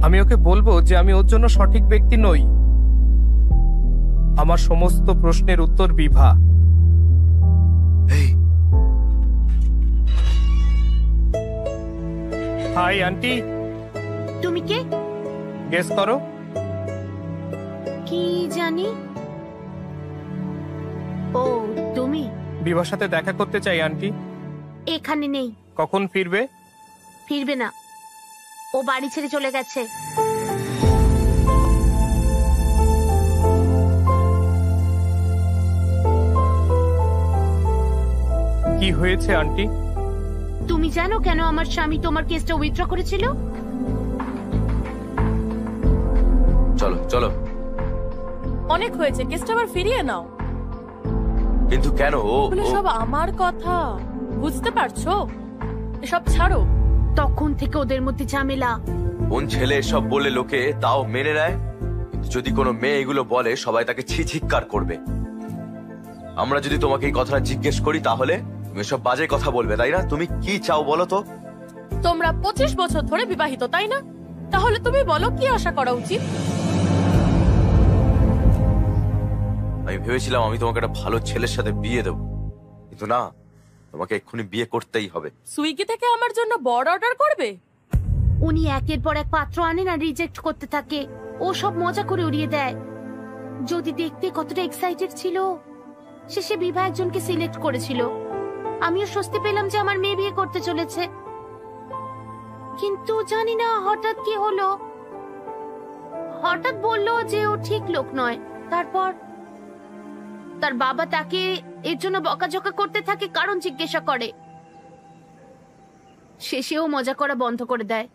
আমি ওকে বলবো যে আমি ওর জন্য সঠিক ব্যক্তি নই। আমার সমস্ত প্রশ্নের উত্তর বিভা। এই হাই আন্টি। তুমি কে? গেস করো। কি জানি। ও তুমি? বিভার সাথে দেখা করতে চাই আন্টি। এখানে নেই। কখন ফিরবে? ফিরবে না, ও বাড়ি ছেড়ে চলে গেছে। কি হয়েছে আন্টি? তুমি জানো কেন আমার স্বামী তোমার কেসটা উইথড্র করেছিল? চলো চলো। অনেক হয়েছে, কেসটা আবার ফিরিয়ে নাও। কিন্তু কেন? এগুলো সব আমার কথা, বুঝতে পারছো? এসব ছাড়ো। তখন থেকে ওদের মধ্যে ঝামেলা। কোন ছেলে এসব বলে লোকে তাও মেনে নেয়? কিন্তু যদি কোনো মেয়ে এগুলো বলে সবাই তাকে ছি ধিক্কার করবে। আমরা যদি তোমাকে এই কথাটা জিজ্ঞেস করি তাহলে তুমি সব বাজে কথা বলবে, তাই না? তুমি কি চাও বলো তো? তোমরা 25 বছর ধরে বিবাহিত, তাই না? তাহলে তুমি বলো কি আশা করা উচিত? আমি ভেবেছিলাম আমি তোমাকে একটা ভালো ছেলের সাথে বিয়ে দেবো, কিন্তু না, তোমাকে এক্ষুনি বিয়ে করতেই হবে। সুইগি থেকে আমার জন্য বড় অর্ডার করবে? উনি একের পর এক পাত্র আনেন আর রিজেক্ট করতে থাকে। ও সব মজা করে উড়িয়ে দেয়। যদি দেখতে কতটা এক্সাইটেড ছিল। শেষে বিভা একজনকে সিলেক্ট করেছিল। আমিও স্বস্তি পেলাম যে আমার মেয়ে বিয়ে করতে চলেছে। কিন্তু জানি না হঠাৎ কি হলো। হঠাৎ বললো যে ও ঠিক লোক নয়। তারপর তার বাবা তাকে এর জন্য বকাঝকা করতে থাকে, কারণ জিজ্ঞাসা করে। শেষেও মজা করা বন্ধ করে দেয়।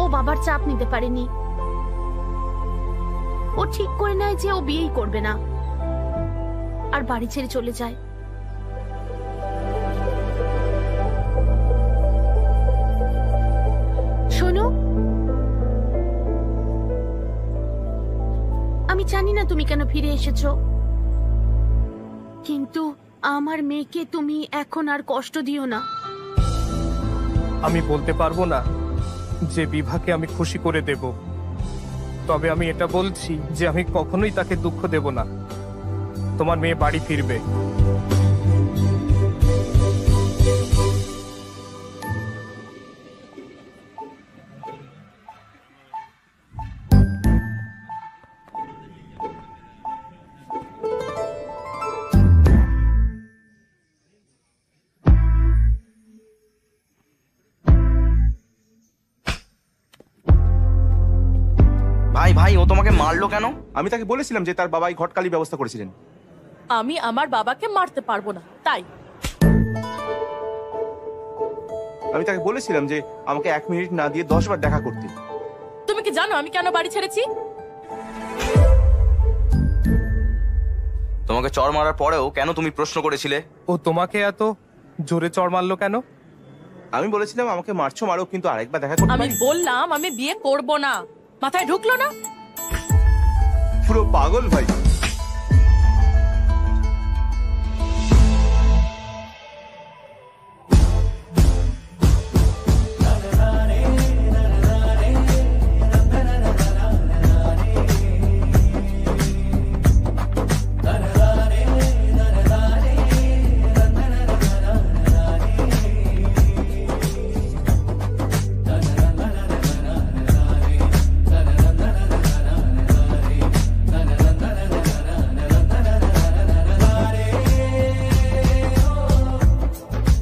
ও বাবার চাপ নিতে পারেনি। ও ঠিক করে নেয় যে ও বিয়েই করবে না, আর বাড়ি ছেড়ে চলে যায়। শোনো, আমি জানি না তুমি কেন ফিরে এসেছো, কিন্তু আমার মেয়েকে তুমি এখন আর কষ্ট দিও না। আমি বলতে পারবো না যে বিভাকে আমি খুশি করে দেব, তবে আমি এটা বলছি যে আমি কখনোই তাকে দুঃখ দেব না। তোমার মেয়ে বাড়ি ফিরবে। ভাই ভাই, ও তোমাকে মারলো কেন? আমি তাকে বলেছিলাম যে তার বাবাই ঘটকালি ব্যবস্থা করেছিলেন। আমি আমার বাবাকে মারতে পারবো না, তাই। আমি তাকে বলেছিলাম যে আমাকে 1 মিনিট না দিয়ে 10 বার দেখা করতে। তুমি কি জানো আমি কেন বাড়ি ছেড়েছি? তোমাকে চড় মারার পরেও কেন তুমি প্রশ্ন করেছিলে? ও তোমাকে এত জোরে চড় মারলো কেন? আমি বলেছিলাম আমাকে মারছো মারো, কিন্তু আরেকবার দেখা করতে আমি পারি? বললাম আমি বিয়ে করব না। মাথায় ঢুকলো না? পুরো পাগল ভাই।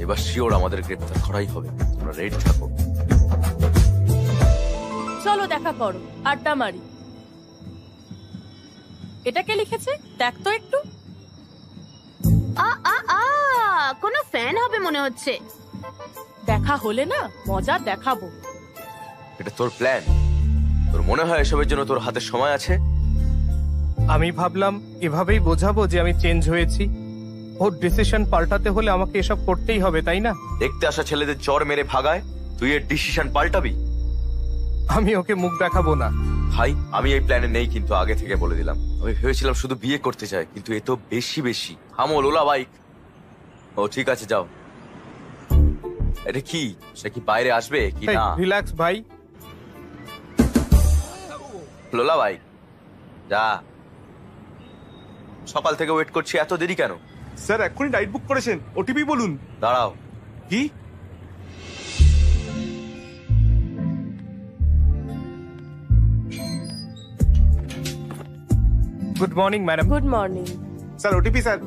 এবার শিওর আমাদের গ্রেপ্তার করাই হবে। তোমরা রেডি থাকো। চলো দেখা করো, আড্ডা মারি। এটা কে লিখেছে দেখ তো একটু। আ আ আ কোনো ফ্যান হবে মনে হচ্ছে। দেখা হলে না মজা দেখাবো। এটা তোর প্ল্যান? তোর মনে হয় এসবের জন্য তোর হাতে সময় আছে? আমি ভাবলাম এভাবেই বোঝাবো যে আমি চেঞ্জ হয়েছি। ওর ডিসিশন পাল্টাতে হলে আমাকে এসব করতেই হবে, তাই না? দেখতে আসা ছেলেদের চড় মেরে ভাগায় তুই এর ডিসিশন পাল্টাবি? আমি ওকে মুখ দেখাবো না। ভাই, আমি এই প্ল্যানে নেই, কিন্তু আগে থেকে বলে দিলাম। আমি ভেবেছিলাম শুধু বিয়ে করতে চাই, কিন্তু এ তো বেশি বেশি। থামো লোলা বাইক। ও ঠিক আছে, যাও। এটা কি, সে কি বাইরে আসবে কি না? রিল্যাক্স ভাই। লোলা বাইক, যা। সকাল থেকে ওয়েট করছি, এত দেরি কেন? স্যার এক্ষুনি রাইড বুক করেছেন, ওটিপি বলুন। দাঁড়াও। কি? Good morning madam. Good morning. Sir OTP sir.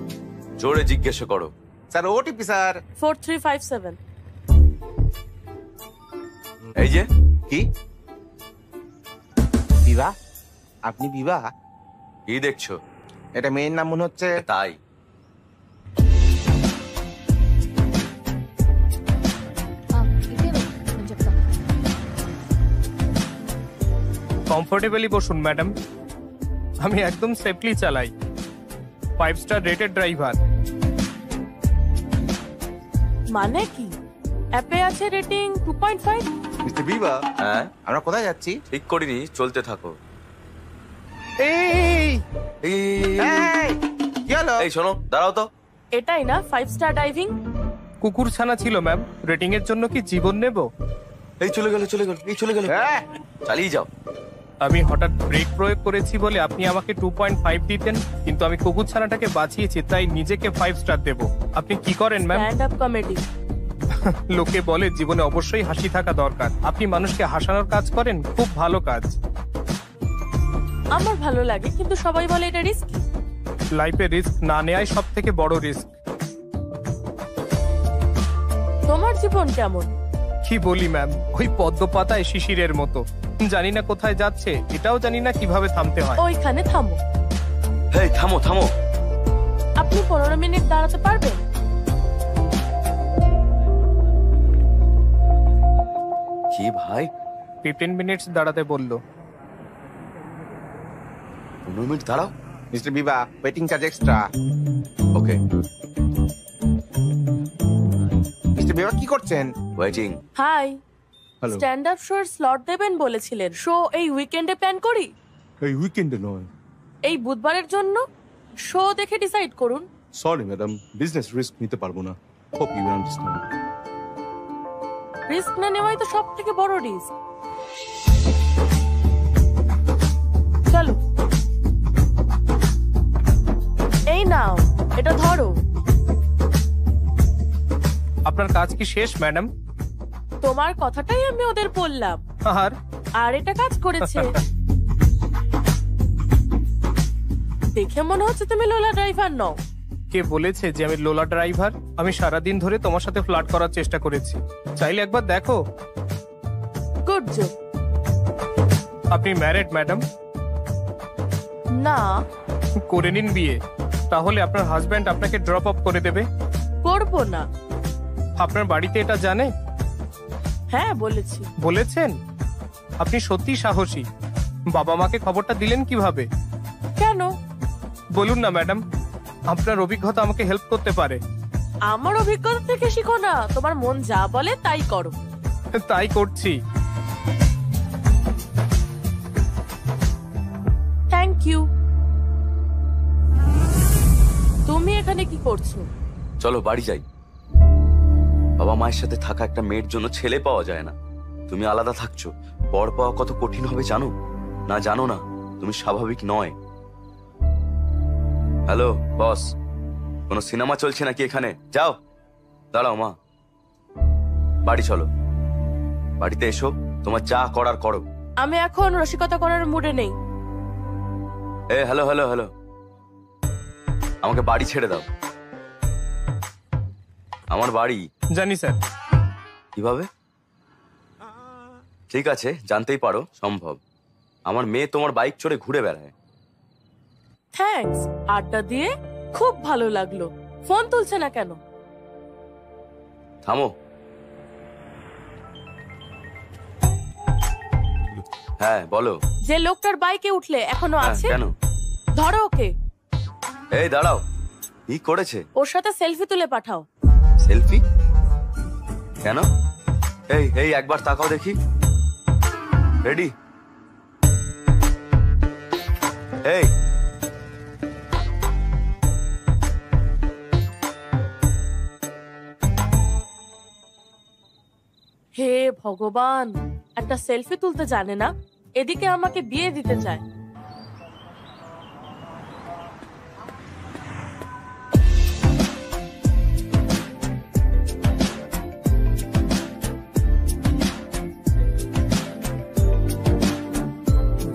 জোরে জিজ্ঞেস করো। Sir OTP sir. 4357। এই যে। কি? বিবাহ? আপনি বিবাহ? কি দেখছো? এটা মেয়ের নাম মনে হচ্ছে। তাই কমফোর্টেবলি বসুন ম্যাডাম, আমি একদম সেফলি চালাই। 5 স্টার রেটেড ড্রাইভার। মানে কি? অ্যাপে আছে রেটিং 2.5। মিস্টার বিবা, হ্যাঁ, আমরা কোথায় যাচ্ছি? ঠিক করিনি, চলতে থাকো। এই এই, এই, কি হলো? এই শোনো, দাঁড়াও তো। এটাই না 5 স্টার ড্রাইভিং? কুকুর ছানা ছিল ম্যাম, রেটিং এর জন্য কি জীবন নেব? এই চলে গেল, এই চলে গেল। হ্যাঁ, চালিয়ে যাও। আমি হঠাৎ ব্রেক প্রয়োগ করেছি বলে আপনি আমাকে 2.5 দিতেন, কিন্তু আমি কুকুর ছানাটাকে বাঁচিয়েছি তাই নিজেকে 5 স্টার দেব। আপনি কি করেন ম্যাম? Stand up comedy. লোকে বলে জীবনে অবশ্যই হাসি থাকা দরকার, আপনি মানুষকে হাসানোর কাজ করেন, খুব ভালো কাজ। আমার ভালো লাগে, কিন্তু সবাই বলে এটা রিস্কি। লাইফে রিস্ক না নেওয়াই সব থেকে বড় রিস্ক। তোমার জীবন কেমন? কি বলি ম্যাম, ওই পদ্ম পাতায় শিশিরের মতো, জানি না কোথায় যাচ্ছে, এটাও জানি না কিভাবে থামতে হয়। ওইখানে থামো। এই থামো থামো। আপনি 15 মিনিট দাঁড়াতে পারবেন? কি ভাই, 15 মিনিটস দাঁড়াতে বললো। 15 মিনিট দাঁড়াও। মিস্টার বিবা, waiting charge extra. Okay, mister বিবা কি করছেন? Waiting. Hi. Hello. Stand up শোর স্লট দেবেন বলেছিলেন। শো এই উইকেন্ডে প্ল্যান করি? এই উইকেন্ডে নয়। এই বুধবারের জন্য শো দেখে ডিসাইড করুন। সরি ম্যাডাম, বিজনেস রিস্ক নিতে পারবো না। Hope you understand. রিস্ক না নেওয়াই তো সব থেকে বড় রিস্ক। চলো, এই নাও, এটা ধরো। আপনার কাজ কি শেষ ম্যাডাম? তোমার কথাটাই আমি ওদের বললাম, আর আর এটা কাজ করেছে। দেখে মনে হচ্ছে তুমি লোলা ড্রাইভার নও। কে বলেছে যে আমি লোলা ড্রাইভার? আমি সারাদিন ধরে তোমার সাথে ফ্লার্ট করার চেষ্টা করেছি, চাইলে একবার দেখো। Good job. আপনি ম্যারিড ম্যাডাম? না, করে নিন বিয়ে, তাহলে আপনার হাজবেন্ড আপনাকে ড্রপ অফ করে দেবে। করবো না। আপনার বাড়িতে এটা জানে? হ্যাঁ, বলেছি। বলেছেন? আপনি সত্যি সাহসী। বাবা মাকে খবরটা দিলেন কিভাবে? কেন? বলুন না ম্যাডাম, আপনার অভিজ্ঞতা আমাকে হেল্প করতে পারে। আমার অভিজ্ঞতা থেকে শিখো না, তোমার মন যা বলে তাই করো। তাই করছি। Thank you. তুমি এখানে কি করছো? চলো বাড়ি যাই। বাবা মায়ের সাথে থাকা একটা মেয়ের জন্য ছেলে পাওয়া যায় না। তুমি আলাদা থাকছো, বর পাওয়া কত কঠিন হবে জানো? না জানো না, তুমি স্বাভাবিক নয়। হ্যালো বস, কোনো সিনেমা চলছে নাকি এখানে? যাও। দাঁড়াও মা, বাড়ি চলো। বাড়িতে এসো, তোমার যা করার করো। আমি এখন রসিকতা করার মুডে নেই। হ্যালো হ্যালো হ্যালো, আমাকে বাড়ি ছেড়ে দাও। আমার বাড়ি জানি স্যার। কিভাবে? ঠিক আছে, জানতেই পারো, সম্ভব। আমার মেয়ে তোমার বাইক চড়ে ঘুরে বেড়ায়। থ্যাঙ্কস, আড্ডা দিয়ে খুব ভালো লাগলো। ফোন তুলছে না কেন? থামো। হ্যাঁ বলো। যে লোকটার বাইকে উঠলে এখনো হ্যাঁ, আছে? কেন? ধরো ওকে। এই দাঁড়াও, কি করেছে? ওর সাথে সেলফি তুলে পাঠাও। সেলফি? কেন? এই এই একবার তাকাও দেখি। রেডি? এই হে ভগবান, একটা সেলফি তুলতে জানে না, এদিকে আমাকে বিয়ে দিতে চায়।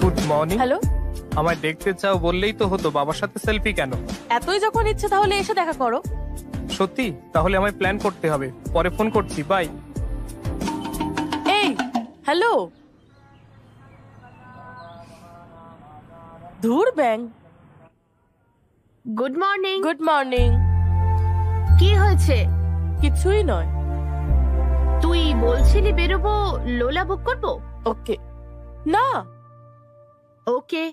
Good morning. হ্যালো, আমায় দেখতে চাও বললেই তো হতো, বাবার সাথে সেলফি কেন? এতই যখন ইচ্ছে তাহলে এসে দেখা করো। সত্যি? তাহলে আমায় প্ল্যান করতে হবে, পরে ফোন করছি, বাই। এই হ্যালো, ধুর ব্যাং। Good morning. Good morning. কি হয়েছে? কিছুই নয়। তুই বলছিলি বেরোবো, লোলা বুক করবো? ওকে। না, ওকে।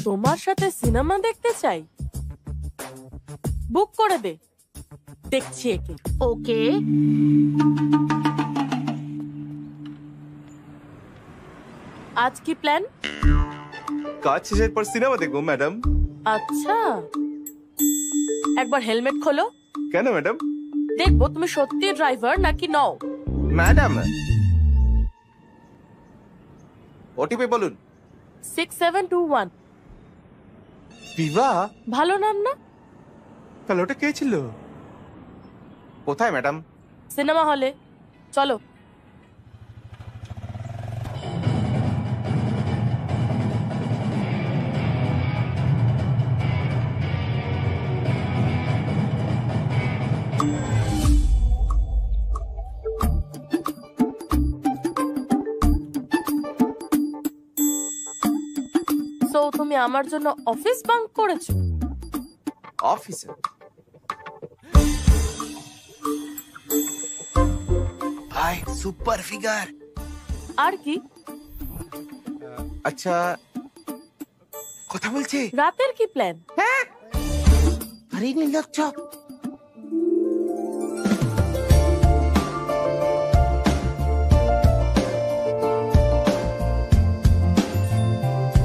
তোমার সাথে সিনেমা দেখতে চাই, বুক করে দে, দেখছি একে। ওকে। আজ কি প্ল্যান? কাজ শেষের পর সিনেমা দেখবো ম্যাডাম। আচ্ছা, একবার হেলমেট খোলো, কেন ম্যাডাম? দেখবো তুমি সত্যি ড্রাইভার নাকি নও। ম্যাডাম, ওটিপি বলুন। 6721। বিভা? ভালো নাম না? তাহলে ওটা কে ছিল? কোথায় ম্যাডাম? সিনেমা হলে, চলো। তো তুমি আমার জন্য অফিস বাঙ্ক করেছো? অফিসে? ভাই সুপার ফিগার। আর কি? আচ্ছা, কথা বলছে। রাতের কি প্ল্যান? আরে নির্লজ্জ।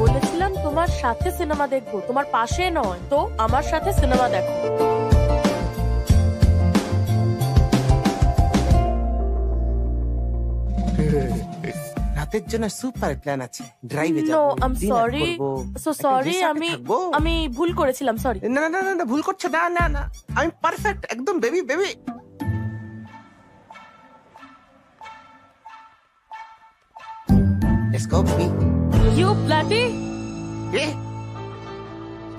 বলেছিলাম তোমার সাথে সিনেমা দেখবো, তোমার পাশে নয়। তো আমার সাথে সিনেমা দেখো। রাতের জন্য সুপার প্ল্যান আছে, ড্রাইভে যাব। No, I am sorry, so sorry. আমি ভুল করেছিলাম, সরি। না না না না, ভুল করছো না। না না, আমি পারফেক্ট, একদম baby baby. Let's go baby. You bloody a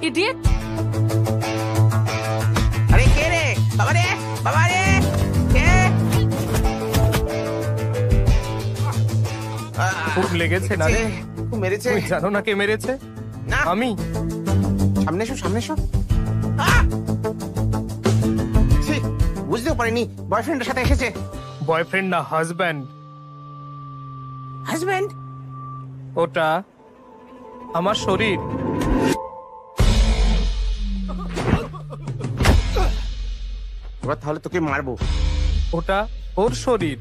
idiot! আরে কে রে? বাবা রে, বাবা রে, কে? খুব লেগেছে না রে? খুব মেরেছে। তুমি জানো না কে মেরেছে? না, আমি। সামনে এসো, সামনে এসো। ছি, বুঝতেও পারিনি বয়ফ্রেন্ডের সাথে এসেছে। বয়ফ্রেন্ড না, হাজব্যান্ড। হাজবেন্ড? ওটা আমার শরীর। এবার তাহলে তোকে মারবো। ওটা ওর শরীর।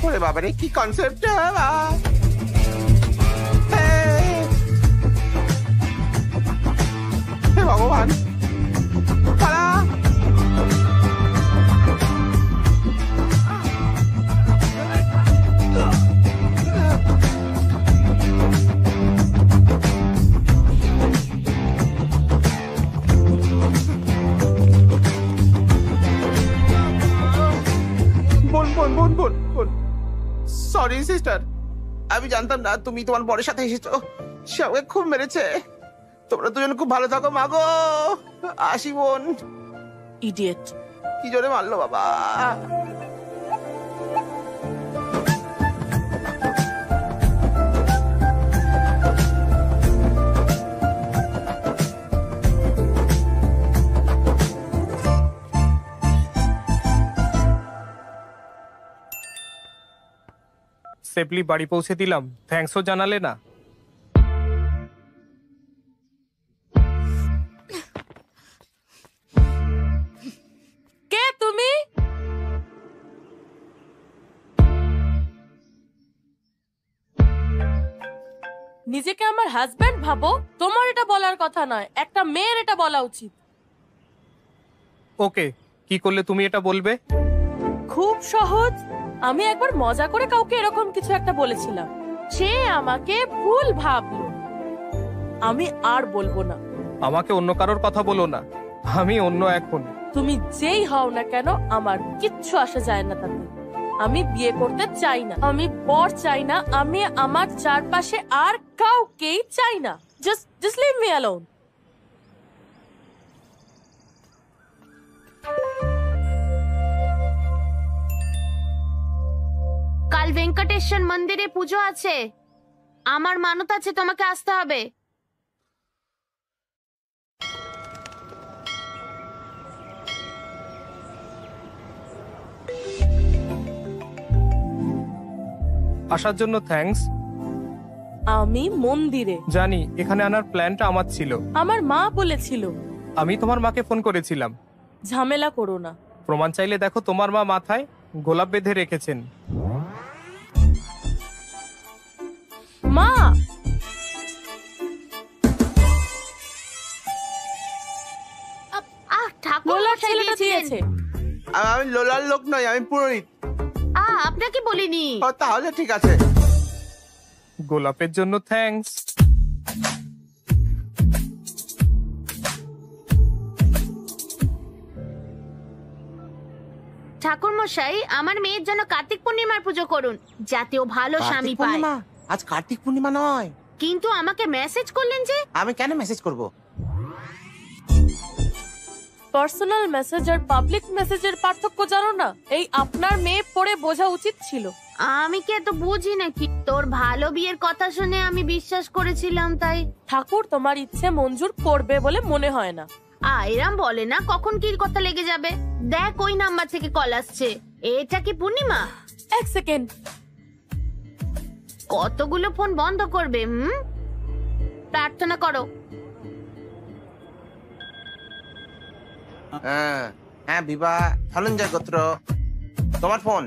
ওরে বাবা রে, কি কনসেপ্ট! হে ভগবান, পালা! বোন, সরি সিস্টার, আমি জানতাম না তুমি তোমার বরের সাথে এসেছো। সে আমাকে খুব মেরেছে। তোমরা দুজন খুব ভালো থাকো মাগো। আসি বোন। ইডিয়েট! কি জোরে মারলো বাবা। সেফলি বাড়ি পৌঁছে দিলাম, থ্যাঙ্কসও জানালে না। কে তুমি? নিজেকে আমার হাজবেন্ড ভাবো? তোমার এটা বলার কথা নয়, একটা মেয়ের এটা বলা উচিত। ওকে, কি করলে তুমি এটা বলবে? খুব সহজ। আমি একবার মজা করে কাউকে এরকম কিছু একটা বলেছিলাম, সে আমাকে ভুল ভাবলো। আমি আর বলবো না। আমাকে অন্য কারোর কথা বলো না, আমি অন্য এখন। তুমি যেই হও না কেন, আমার কিচ্ছু আসে যায় না তাতে। আমি বিয়ে করতে চাই না, আমি বর চাই না, আমি আমার চারপাশে আর কাউকেই চাই না। Just leave me alone. কাল ভেঙ্কটেশ্বর মন্দিরে পুজো আছে, আমার মানত আছে, তোমাকে আসতে হবে। আসার জন্য থ্যাঙ্কস। আমি মন্দিরে, জানি এখানে আনার প্ল্যানটা আমার ছিল। আমার মা বলেছিল। আমি তোমার মাকে ফোন করেছিলাম। ঝামেলা করো না। প্রমাণ চাইলে দেখো, তোমার মা মাথায় গোলাপ বেঁধে রেখেছেন। মা, ঠাকুর লোলার মশাই ছেলেটা দিয়েছিলেন। দিয়েছে। আমি লোলার লোক নই, আমি পুরোহিত। আপনাকে বলিনি। ও, তাহলে ঠিক আছে। গোলাপের জন্য থ্যাঙ্কস। ঠাকুর মশাই, আমার মেয়ের জন্য কার্তিক পূর্ণিমার পুজো করুন, যাতে ও ভালো স্বামী পায়। আজ কার্তিক পূর্ণিমা নয়। কিন্তু আমাকে মেসেজ করলেন যে। আমি কেন মেসেজ করব? পার্সোনাল মেসেজ আর পাবলিক মেসেজের পার্থক্য জানো না? এই আপনার মেয়ে পড়ে বোঝা উচিত ছিল। আমি কি এত বুঝি নাকি? তোর ভালো বিয়ের কথা শুনে আমি বিশ্বাস করেছিলাম, তাই। ঠাকুর তোমার ইচ্ছে মঞ্জুর করবে বলে মনে হয় না। এরাম বলে না, কখন কি কথা লেগে যাবে। দেখ, ওই নাম্বার থেকে কল আসছে। এটা কি পূর্ণিমা? এক সেকেন্ড। কতগুলো ফোন বন্ধ করবে? প্রার্থনা করো। হ্যাঁ, বিভা ধনঞ্জয় গোত্র। তোমার ফোন।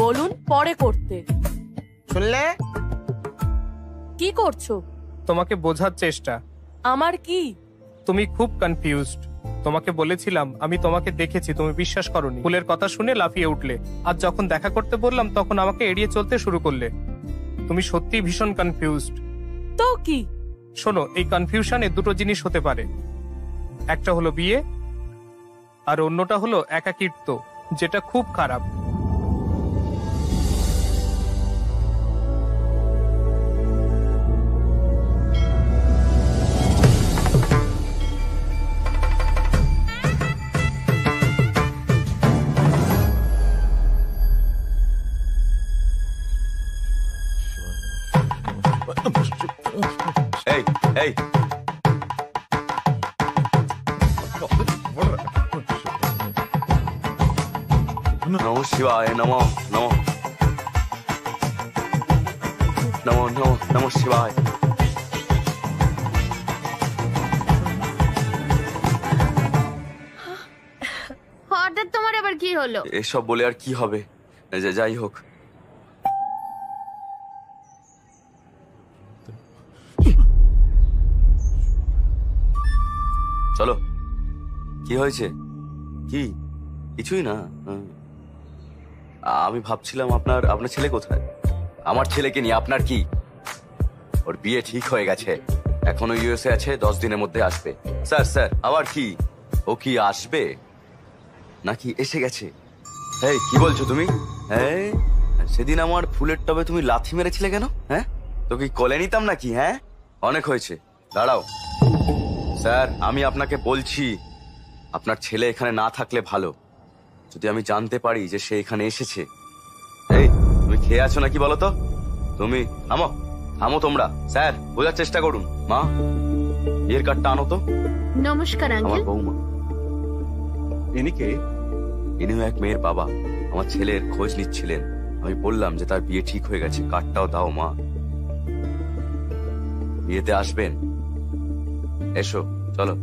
বলুন পরে করতে। শুনলে? কি করছো? তোমাকে বোঝার চেষ্টা। আমার কি? তুমি খুব কনফিউজড। তোমাকে বলেছিলাম আমি তোমাকে দেখেছি, তুমি বিশ্বাস করোনি। ফুলের কথা শুনে লাফিয়ে উঠলে। আর যখন দেখা করতে বললাম তখন আমাকে এড়িয়ে চলতে শুরু করলে। তুমি সত্যি ভীষণ কনফিউজড। তো কি? শোনো, এই কনফিউশনে দুটো জিনিস হতে পারে। একটা হলো বিয়ে, আর অন্যটা হলো একাকিত্ব, যেটা খুব খারাপ। এই এই নমঃ শিবায়, নমঃ নমঃ নমঃ নমঃ নমঃ শিবায়। হঠাৎ তোমার আবার কি হলো? এসব বলে আর কি হবে, যাই হোক। চলো, কি হয়েছে? কি? কিছুই না। আমি ভাবছিলাম আপনার ছেলে কোথায়? আমার ছেলেকে নিয়ে আপনার কি? ওর বিয়ে ঠিক হয়ে গেছে, এখনো ইউএসএ আছে, 10 দিনের মধ্যে আসবে। স্যার আবার কি? ও কি আসবে নাকি এসে গেছে? এই কি বলছো তুমি? হ্যাঁ, সেদিন আমার ফুলের টবে তুমি লাথি মেরেছিলে কেন? হ্যাঁ, তোকে কোলে নিতাম নাকি? হ্যাঁ, অনেক হয়েছে, দাঁড়াও। স্যার, আমি আপনাকে বলছি, আপনার ছেলে এখানে না থাকলে ভালো। যদি আমি জানতে পারি যে সে এখানে এসেছে। এই, তুমি খেয়ে আছো নাকি বলো তো? তুমি থামো তোমরা। স্যার, বোঝার চেষ্টা করুন। মা, বিয়ের কার্ডটা আনো তো। নমস্কার আমার আঙ্কেল। বৌমা। ইনি কে? ইনিও এক মেয়ের বাবা, আমার ছেলের খোঁজ নিচ্ছিলেন। আমি বললাম যে তার বিয়ে ঠিক হয়ে গেছে, কার্ডটাও দাও মা। বিয়েতে আসবেন? এসো, চলো।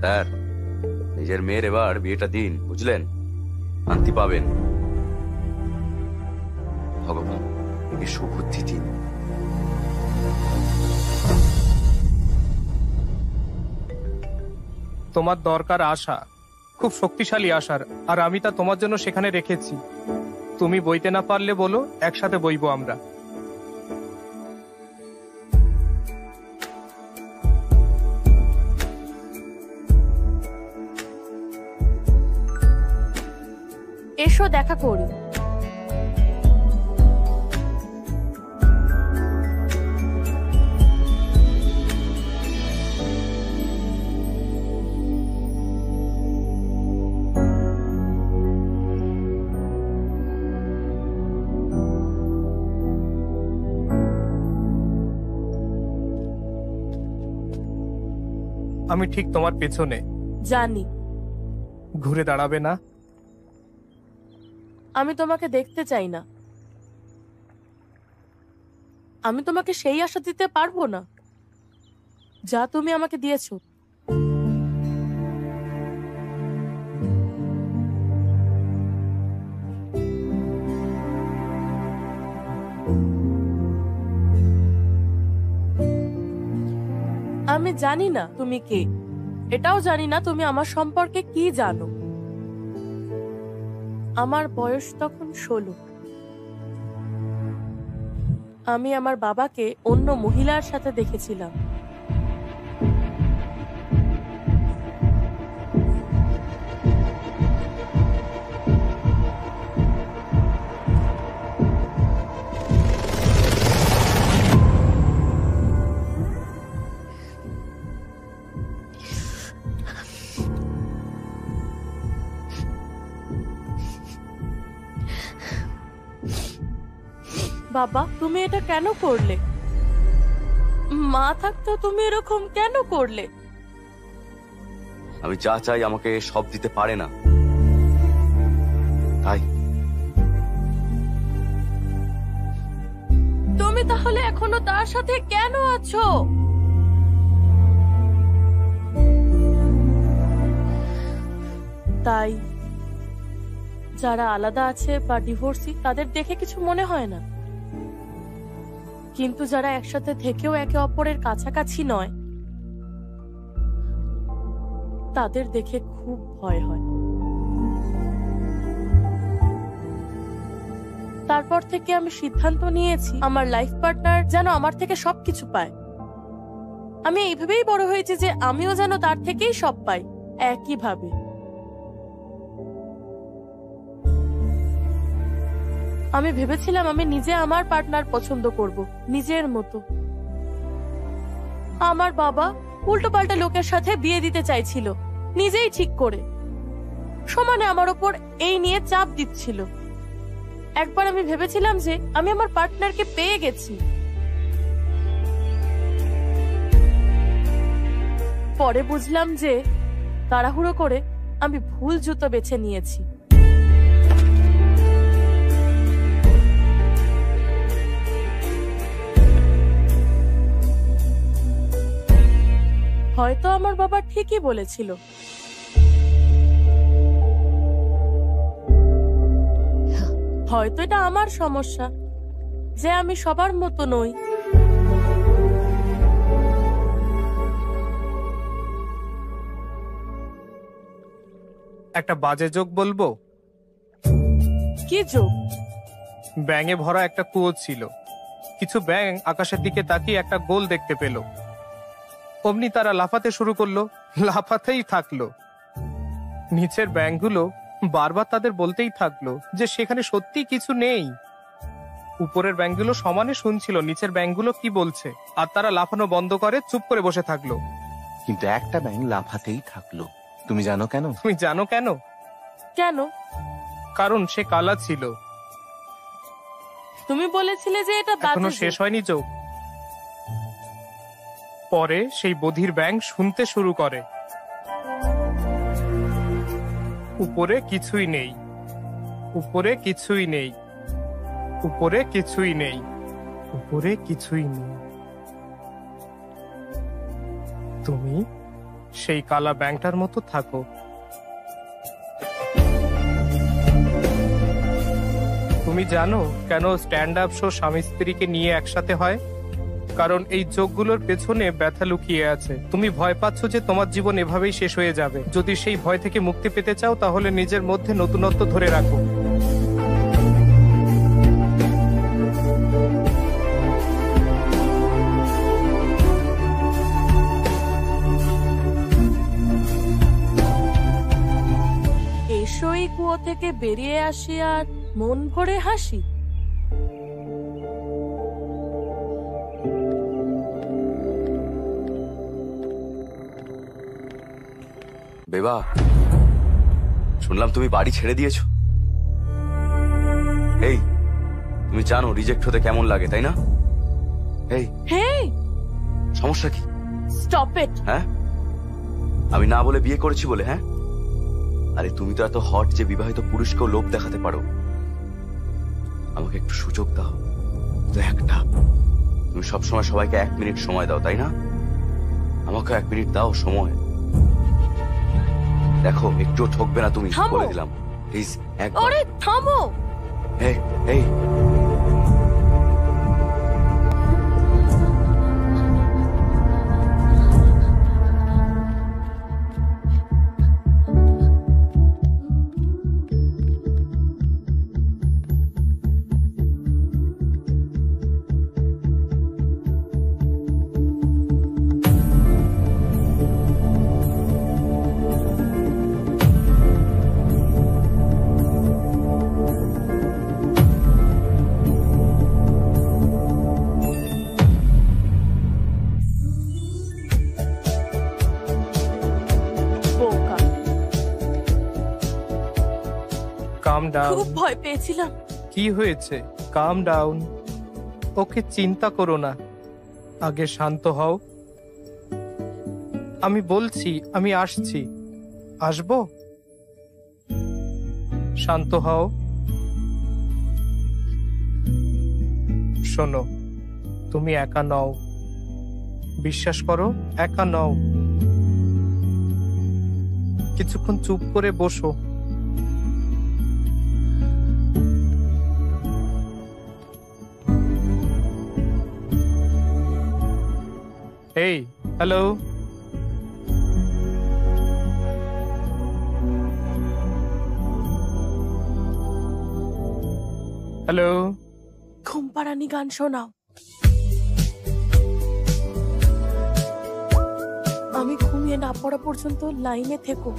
স্যার, নিজের মেয়ের এবার বিয়েটা দিন, বুঝলেন? শান্তি পাবেন। ভগবান একে সুবুদ্ধি দিন। তোমার দরকার আশা, খুব শক্তিশালী আশার, আর আমি তা তোমার জন্য সেখানে রেখেছি। তুমি বইতে না পারলে বলো, একসাথে বইবো আমরা। এসো দেখা করি। আমি ঠিক তোমার পেছনে। জানি। ঘুরে দাঁড়াবে না? আমি তোমাকে দেখতে চাই না। আমি তোমাকে সেই আশা দিতে পারবো না যা তুমি আমাকে দিয়েছো। আমি জানি না তুমি কে, এটাও জানি না তুমি আমার সম্পর্কে কি জানো। আমার বয়স তখন 16। আমি আমার বাবাকে অন্য মহিলার সাথে দেখেছিলাম। বাবা, তুমি এটা কেন করলে? মা থাকতেও তুমি এরকম কেন করলে? আমি যা চাই আমাকে সব দিতে পারে না, তাই। তুমি তাহলে এখনো তার সাথে কেন আছো? তাই যারা আলাদা আছে বা ডিভোর্সি তাদের দেখে কিছু মনে হয় না, কিন্তু যারা একসাথে থেকেও একে অপরের কাছাকাছি নয় তাদের দেখে খুব ভয় হয়। তারপর থেকে আমি সিদ্ধান্ত নিয়েছি আমার লাইফ পার্টনার যেন আমার থেকে সবকিছু পায়। আমি এইভাবেই বড় হয়েছি যে আমিও যেন তার থেকেই সব পাই একইভাবে। আমি ভেবেছিলাম আমি নিজে আমার পার্টনার পছন্দ করব, নিজের মতো। আমার বাবা উল্টোপাল্টা লোকের সাথে বিয়ে দিতে চাইছিল, নিজেই ঠিক করে সমানে আমার ওপর এই নিয়ে চাপ দিচ্ছিল। একবার আমি ভেবেছিলাম যে আমি আমার পার্টনারকে পেয়ে গেছি। পরে বুঝলাম যে তাড়াহুড়ো করে আমি ভুল জুতো বেছে নিয়েছি। হয়তো আমার বাবা ঠিকই বলেছিল। হয়তো এটা আমার সমস্যা যে আমি সবার মতো নই। একটা বাজে জোক বলবো? কি যোগ? ব্যাঙে ভরা একটা কুয়ো ছিল। কিছু ব্যাঙ আকাশের দিকে তাকিয়ে একটা গোল দেখতে পেল। অমনি তারা লাফাতে শুরু করলো, লাফাতেই থাকলো। নিচের ব্যাঙগুলো বারবার তাদের বলতেই থাকলো যে সেখানে সত্যি কিছু নেই। উপরের ব্যাঙগুলো সমানে শুনছিল নিচের ব্যাঙগুলো কি বলছে, আর তারা লাফানো বন্ধ করে চুপ করে বসে থাকলো। কিন্তু একটা ব্যাঙ লাফাতেই থাকলো। তুমি জানো কেন? তুমি জানো কেন? কেন? কারণ সে কালা ছিল। তুমি বলেছিলে যে এটা এখনো বাজে শেষ যোগ। হয়নি যোগ। পরে সেই বধির ব্যাঙ শুনতে শুরু করে, উপরে কিছুই নেই, উপরে কিছুই নেই, উপরে কিছুই নেই, উপরে কিছুই নেই। তুমি সেই কালা ব্যাঙটার মতো থাকো। তুমি জানো কেন স্ট্যান্ড আপ শো স্বামী স্ত্রীকে নিয়ে একসাথে হয়? কারণ এই যোগগুলোর পেছনে ব্যথা লুকিয়ে আছে। তুমি ভয় পাচ্ছ যে তোমার জীবন এভাবেই শেষ হয়ে যাবে। যদি সেই ভয় থেকে মুক্তি পেতে চাও তাহলে নিজের মধ্যে নতুনত্ব ধরে রাখো। এসো এই কুয়ো থেকে বেরিয়ে আসি আর মন ভরে হাসি। বেবা, শুনলাম তুমি বাড়ি ছেড়ে দিয়েছো। এই, তুমি জানো রিজেক্ট হতে কেমন লাগে, তাই না? এই, হেই, সমস্যা কি? Stop it. হ্যাঁ, আমি না বলে বিয়ে করেছি বলে? হ্যাঁ, আরে তুমি তো এত হট যে বিবাহিত পুরুষকেও লোভ দেখাতে পারো। আমাকে একটু সুযোগ দাও, তো একটা। তুমি সবসময় সবাইকে 1 মিনিট সময় দাও, তাই না? আমাকে 1 মিনিট দাও সময়। দেখো একটুও ঠকবে না তুমি, থামো। বলে দিলাম প্লিজ একবার। আরে থামো। এই এই বোকা। কাম ডাউন। খুব ভয় পেয়েছিলাম। কি হয়েছে? কাম ডাউন। ওকে, চিন্তা করো না, আগে শান্ত হও। আমি বলছি আমি আসছি। আসবো? শান্ত হও। শোনো, তুমি একা নও। বিশ্বাস করো, একা নও। কিছুক্ষণ চুপ করে বসো। এই, হ্যালো। হ্যালো। ঘুম পাড়ানি গান শোনাও। আমি ঘুমিয়ে না পড়া পর্যন্ত লাইনে থেকো।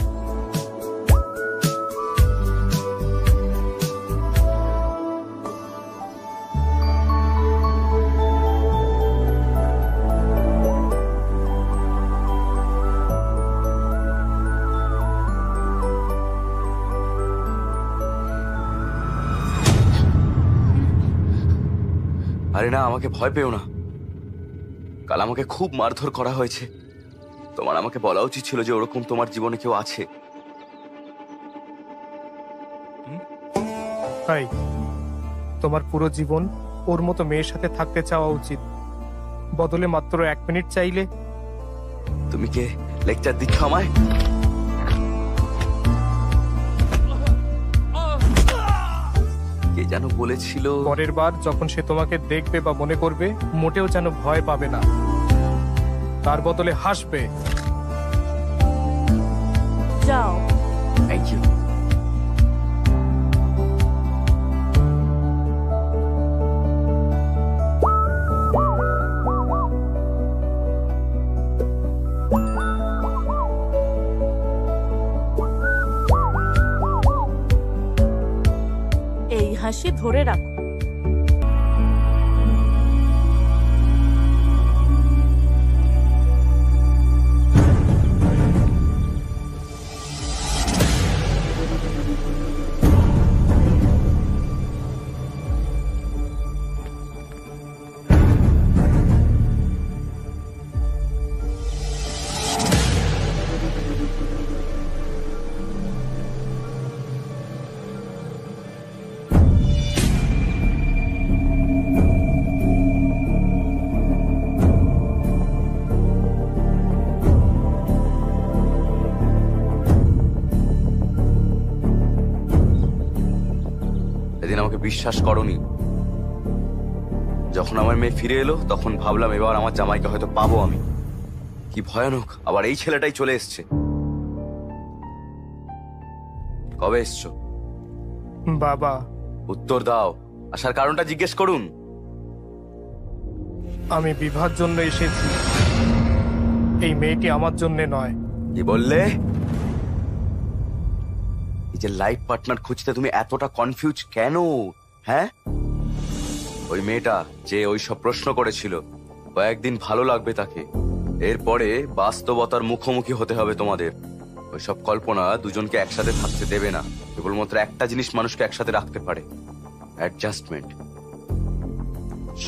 আরে না, আমাকে ভয় পেও না। কাল আমাকে খুব মারধর করা হয়েছে। তোমার আমাকে বলা উচিত ছিল যে ওরকম তোমার জীবনে কেউ আছে। হাই, তোমার পুরো জীবন ওর মতো মেয়ের সাথে থাকতে চাওয়া উচিত। বদলে মাত্র 1 মিনিট চাইলে। তুমি কে লেকচার দিচ্ছ আমায়? কে যেন বলেছিল পরের বার যখন সে তোমাকে দেখবে বা মনে করবে, মোটেও যেন ভয় পাবে না, তার বদলে হাসবে। যাও। Thank you. এই হাসি ধরে রাখো। সেদিন আমাকে বিশ্বাস করনি। যখন আমার মেয়ে ফিরে এলো তখন ভাবলাম এবার আমার জামাইকে হয়তো পাবো আমি। কি ভয়ানক, আবার এই ছেলেটাই চলে এসছে। কবে এসছো? বাবা, উত্তর দাও, আসার কারণটা জিজ্ঞেস করুন। আমি বিবাহের জন্য এসেছি, এই মেয়েটি আমার জন্য নয়। কি বললে? নিজের লাইফ পার্টনার খুঁজতে তুমি এতটা কনফিউজ কেন? হ্যাঁ, ওই মেয়েটা যে ওই সব প্রশ্ন করেছিল, কয়েকদিন ভালো লাগবে তাকে, এরপরে বাস্তবতার মুখোমুখি হতে হবে তোমাদের। ওইসব কল্পনা দুজনকে একসাথে থাকতে দেবে না। কেবলমাত্র একটা জিনিস মানুষকে একসাথে রাখতে পারে, অ্যাডজাস্টমেন্ট।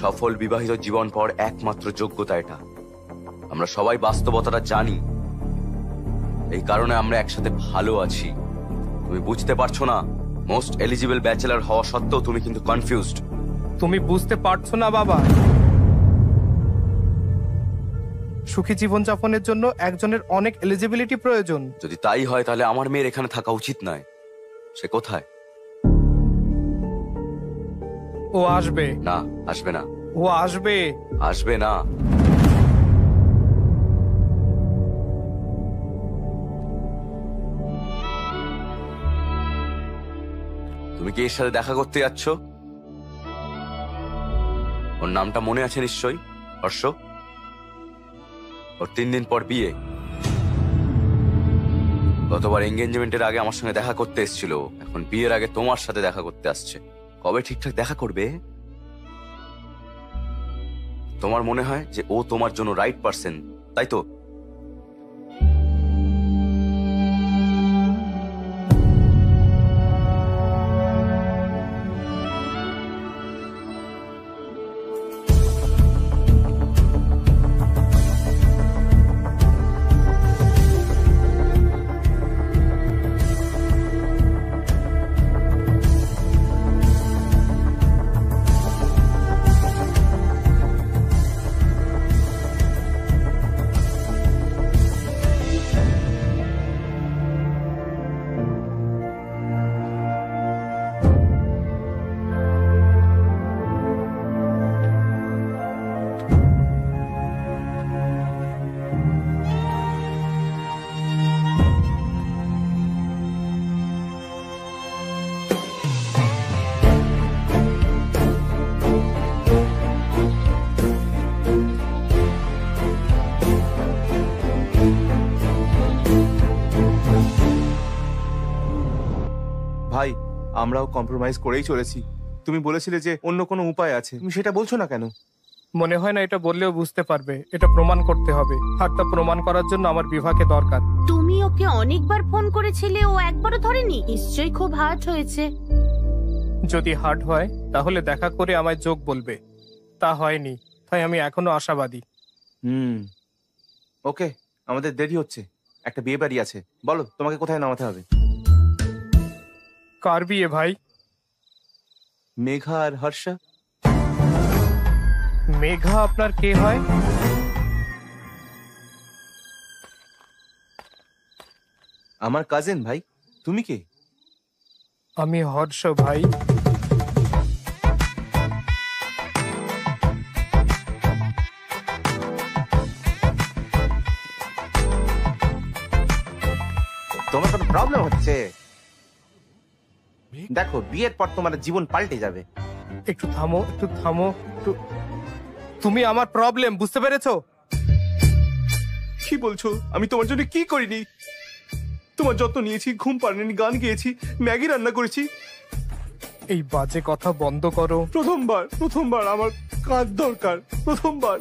সফল বিবাহিত জীবন পর একমাত্র যোগ্যতা এটা। আমরা সবাই বাস্তবতাটা জানি, এই কারণে আমরা একসাথে ভালো আছি। তুমি বুঝতে পারছো না? মোস্ট এলিজিবল ব্যাচেলার হওয়া সত্ত্বেও তুমি কিন্তু কনফিউজড। তুমি বুঝতে পারছো না বাবা, সুখী জীবনযাপনের জন্য একজনের অনেক এলিজিবিলিটি প্রয়োজন। যদি তাই হয় তাহলে আমার মেয়ের এখানে থাকা উচিত নয়। সে কোথায়? ও আসবে। না, আসবে না। ও আসবে। আসবে না। তুমি কি এর সাথে দেখা করতে যাচ্ছ? ওর নামটা মনে আছে নিশ্চয়ই, হর্ষ। ওর 3 দিন পর বিয়ে। গতবার এঙ্গেজমেন্টের আগে আমার সঙ্গে দেখা করতে এসেছিল, এখন বিয়ের আগে তোমার সাথে দেখা করতে আসছে। কবে ঠিকঠাক দেখা করবে? তোমার মনে হয় যে ও তোমার জন্য রাইট পারসন, তাই তো? ভাই, আমরাও কম্প্রোমাইজ করেই চলেছি। তুমি বলেছিলে যে অন্য কোনো উপায় আছে, তুমি সেটা বলছো না কেন? মনে হয় না এটা বললেও বুঝতে পারবে। এটা প্রমাণ করতে হবে, আর তা প্রমাণ করার জন্য আমার বিভাকে দরকার। তুমি ওকে অনেকবার ফোন করেছিলে, ও একবারও ধরেনি। নিশ্চয়ই খুব হার্ট হয়েছে। যদি হার্ড হয় তাহলে দেখা করে আমায় যোগ বলবে। তা হয়নি, তাই আমি এখনো আশাবাদী। ওকে, আমাদের দেরি হচ্ছে, একটা বিয়ে বাড়ি আছে। বলো তোমাকে কোথায় নামাতে হবে? কার বিয়ে ভাই? মেঘা আর হর্ষা। মেঘা আপনার কে হয়? আমার কাজিন ভাই। তুমি কে? আমি হর্ষ ভাই। তোমার কোনো প্রবলেম হচ্ছে? দেখো, বিয়ের পর তোমার জীবন পাল্টে যাবে। একটু থামো, একটু থামো, একটু। তুমি আমার প্রবলেম, বুঝতে পেরেছো? কি বলছো? আমি তোমার জন্য কি করিনি? তোমার যত্ন নিয়েছি, ঘুম পাড়ানি, গান গেয়েছি, ম্যাগি রান্না করেছি। এই বাজে কথা বন্ধ করো। প্রথমবার আমার কাজ দরকার, প্রথমবার।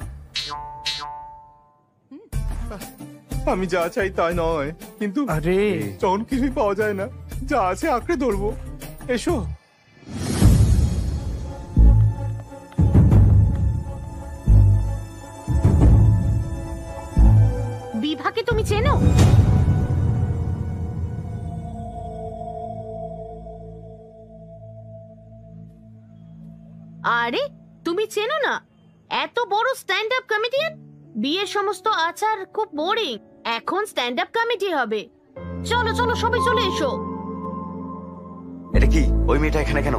আমি যা চাই তাই নয়, কিন্তু আরে যখন কিছুই পাওয়া যায় না, যা আছে আঁকড়ে ধরবো। এসো। বিভাকে তুমি চেনো? আরে তুমি চেনো না? এত বড় স্ট্যান্ড আপ কমেডিয়ান। বিয়ের সমস্ত আচার খুব বোরিং, এখন স্ট্যান্ড আপ কমেডি হবে। চলো চলো সবাই চলে এসো। এটা কি? ওই মেয়েটা এখানে কেন?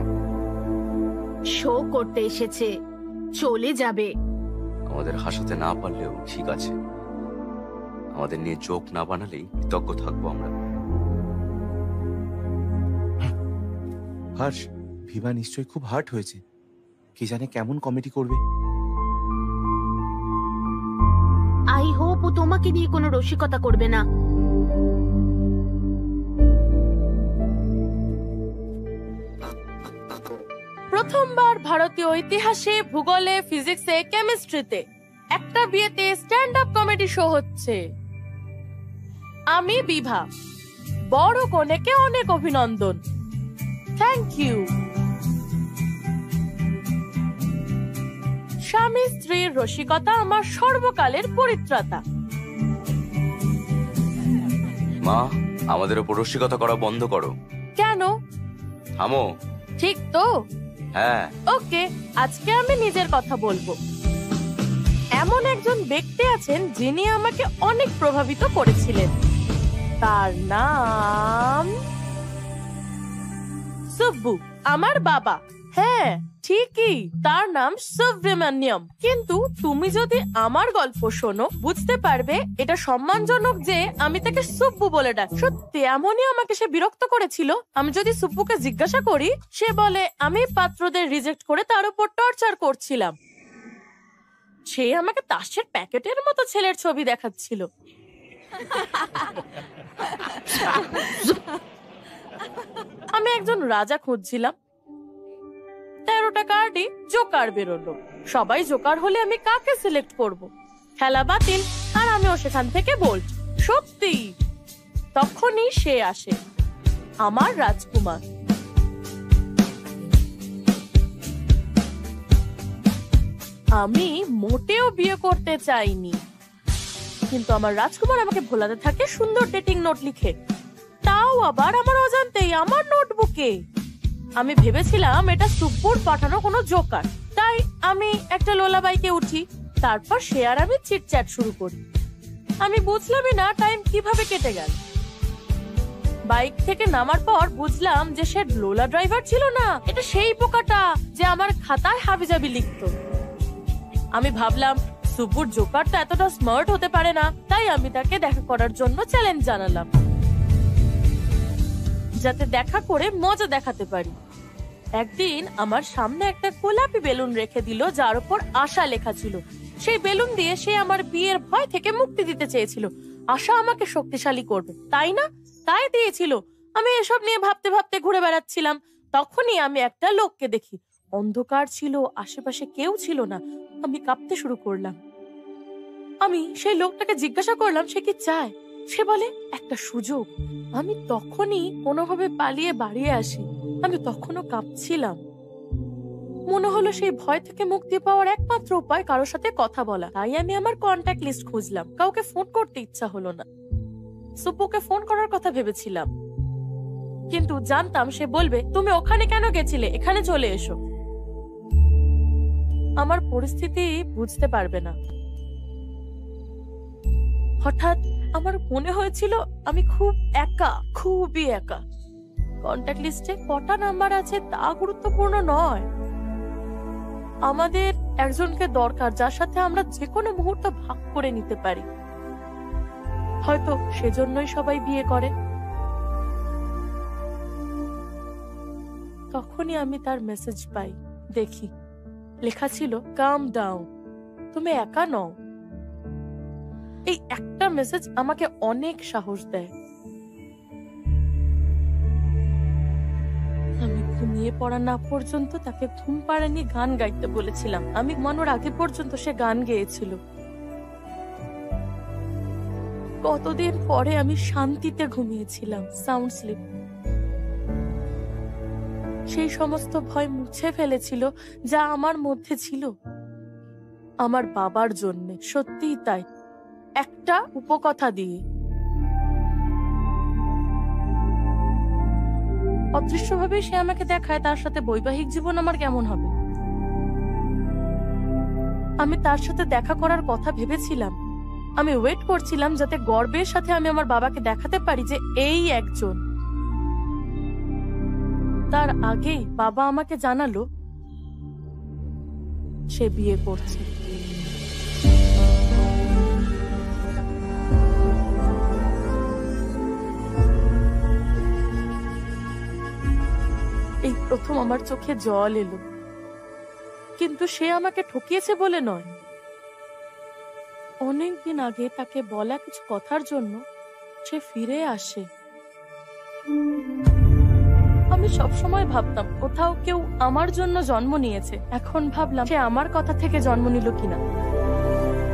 শো করতে এসেছে, চলে যাবে। আমাদের হাসাতে না পারলেও ঠিক আছে, আমাদের নিয়ে জোক না বানালেই কৃতজ্ঞ থাকবো আমরা। হর্ষ, ভিভা নিশ্চয়ই খুব হার্ট হয়েছে। কি জানে কেমন কমেডি করবে। আই হোপ ও তোমাকে নিয়ে কোনো রসিকতা করবে না। প্রথমবার ভারতীয় ইতিহাসে, ভূগোলে, ফিজিক্সে, কেমিস্ট্রিতে একটা বিয়েতে স্ট্যান্ড আপ কমেডি শো হচ্ছে। আমি বিভা, বড় কনেকে অনেক অভিনন্দন। Thank you. স্বামী স্ত্রীর রসিকতা আমার সর্বকালের পরিত্রাতা। মা, আমাদের ওপর রসিকতা করা বন্ধ করো। কেন? থামো। ঠিক তো? হ্যাঁ। ওকে, আজকে আমি নিজের কথা বলবো। এমন একজন ব্যক্তি আছেন যিনি আমাকে অনেক প্রভাবিত করেছিলেন। তার নাম সুব্বু, আমার বাবা। হ্যাঁ ঠিকই, তার নাম সুব্রমণ্যম। কিন্তু তুমি যদি আমার গল্প শোনো বুঝতে পারবে এটা সম্মানজনক যে আমি তাকে সুব্বু বলে ডাক। সত্যি এমনই আমাকে সে বিরক্ত করেছিল। আমি যদি সুব্বুকে জিজ্ঞাসা করি, সে বলে আমি পাত্রদের রিজেক্ট করে তার উপর টর্চার করছিলাম। সে আমাকে তাসের প্যাকেটের মতো ছেলের ছবি দেখাচ্ছিল। আমি একজন রাজা খুঁজছিলাম। 13টা কার্ডই জোকার বেরোলো। সবাই জোকার হলে আমি কাকে সিলেক্ট করব? খেলা বাতিল, আর আমিও সেখান থেকে বল সত্যি। তখনই সে আসে, আমার রাজকুমার। আমি মোটেও বিয়ে করতে চাইনি, কিন্তু আমার রাজকুমার আমাকে ভোলাতে থাকে সুন্দর ডেটিং নোট লিখে, তাও আবার আমার অজান্তেই আমার নোটবুকে। আমি ভেবেছিলাম এটা সুব্বুর পাঠানো কোনো জোকার, তাই আমি একটা লোলা বাইকে উঠি। তারপর সে আর আমি চিটচ্যাট শুরু করি। আমি বুঝলামই না টাইম কিভাবে কেটে গেল। বাইক থেকে নামার পর বুঝলাম যে সে লোলা ড্রাইভার ছিল না, এটা সেই পোকাটা যে আমার খাতায় হাবিজাবি লিখত। আমি ভাবলাম সুব্বুর জোকারটা এতটা স্মার্ট হতে পারে না, তাই আমি তাকে দেখা করার জন্য চ্যালেঞ্জ জানালাম, যাতে দেখা করে মজা দেখাতে পারি। একদিন আমার সামনে একটা গোলাপি বেলুন রেখে দিল, যার উপর আশা লেখা ছিল। সেই বেলুন দিয়ে সে আমার বিয়ের ভয় থেকে মুক্তি দিতে চেয়েছিল। আশা আমাকে শক্তিশালী করবে, তাই না? তাই দিয়েছিল। আমি এসব নিয়ে ভাবতে ভাবতে ঘুরে বেড়াচ্ছিলাম। তখনই আমি একটা লোককে দেখি। অন্ধকার ছিল, আশেপাশে কেউ ছিল না। আমি কাঁপতে শুরু করলাম। আমি সেই লোকটাকে জিজ্ঞাসা করলাম সে কি চায়। সে বলে একটা সুযোগ। আমি তখনই কোনোভাবে পালিয়ে বাড়ি আসি। আমি তখনও কাঁপছিলাম। মনে হলো সেই ভয় থেকে মুক্তি পাওয়ার একমাত্র উপায় কারোর সাথে কথা বলা। তাই আমি আমার কন্ট্যাক্ট লিস্ট খুঁজলাম। কাউকে ফোন করতে ইচ্ছা হলো না। সুব্বুকে ফোন করার কথা ভেবেছিলাম, কিন্তু জানতাম সে বলবে তুমি ওখানে কেন গেছিলে, এখানে চলে এসো। আমার পরিস্থিতি বুঝতে পারবে না। হঠাৎ আমার মনে হয়েছিল আমি খুব একা, খুবই একা। কন্ট্যাক্ট লিস্টে কটা নাম্বার আছে তা গুরুত্বপূর্ণ নয়। আমাদের একজনকে দরকার যার সাথে আমরা যে কোনো মুহূর্ত ভাগ করে নিতে পারি। হয়তো সেজন্যই সবাই বিয়ে করে। তখনই আমি তার মেসেজ পাই। দেখি লেখা ছিল কাম ডাউন, তুমি একা নও। এই একটা মেসেজ আমাকে অনেক সাহস দেয়। আমি ঘুমিয়ে পড়া না পর্যন্ত তাকে ঘুম পাড়ানি গান গাইতে বলেছিলাম। আমি ঘুমানোর আগে পর্যন্ত সে গান গেয়েছিল। কতদিন পরে আমি শান্তিতে ঘুমিয়েছিলাম, সাউন্ড স্লিপ। সেই সমস্ত ভয় মুছে ফেলেছিল যা আমার মধ্যে ছিল, আমার বাবার জন্য। সত্যিই তাই, একটা উপকথা দিয়ে। অদৃশ্যভাবে সে আমাকে দেখায় তার সাথে বৈবাহিক জীবন আমার কেমন হবে। আমি তার সাথে দেখা করার কথা ভেবেছিলাম। আমি ওয়েট করছিলাম যাতে গর্বের সাথে আমি আমার বাবাকে দেখাতে পারি যে এই একজন। তার আগেই বাবা আমাকে জানালো সে বিয়ে করছে। এই প্রথম আমার চোখে জল এলো। কিন্তু সে আমাকে ঠকিয়েছে বলে নয়। অনেকদিন আগে তাকে বলা কিছু কথার জন্য সে ফিরে আসে। আমি সবসময় ভাবতাম কোথাও কেউ আমার জন্য জন্ম নিয়েছে। এখন ভাবলাম সে আমার কথা থেকে জন্ম নিল কিনা।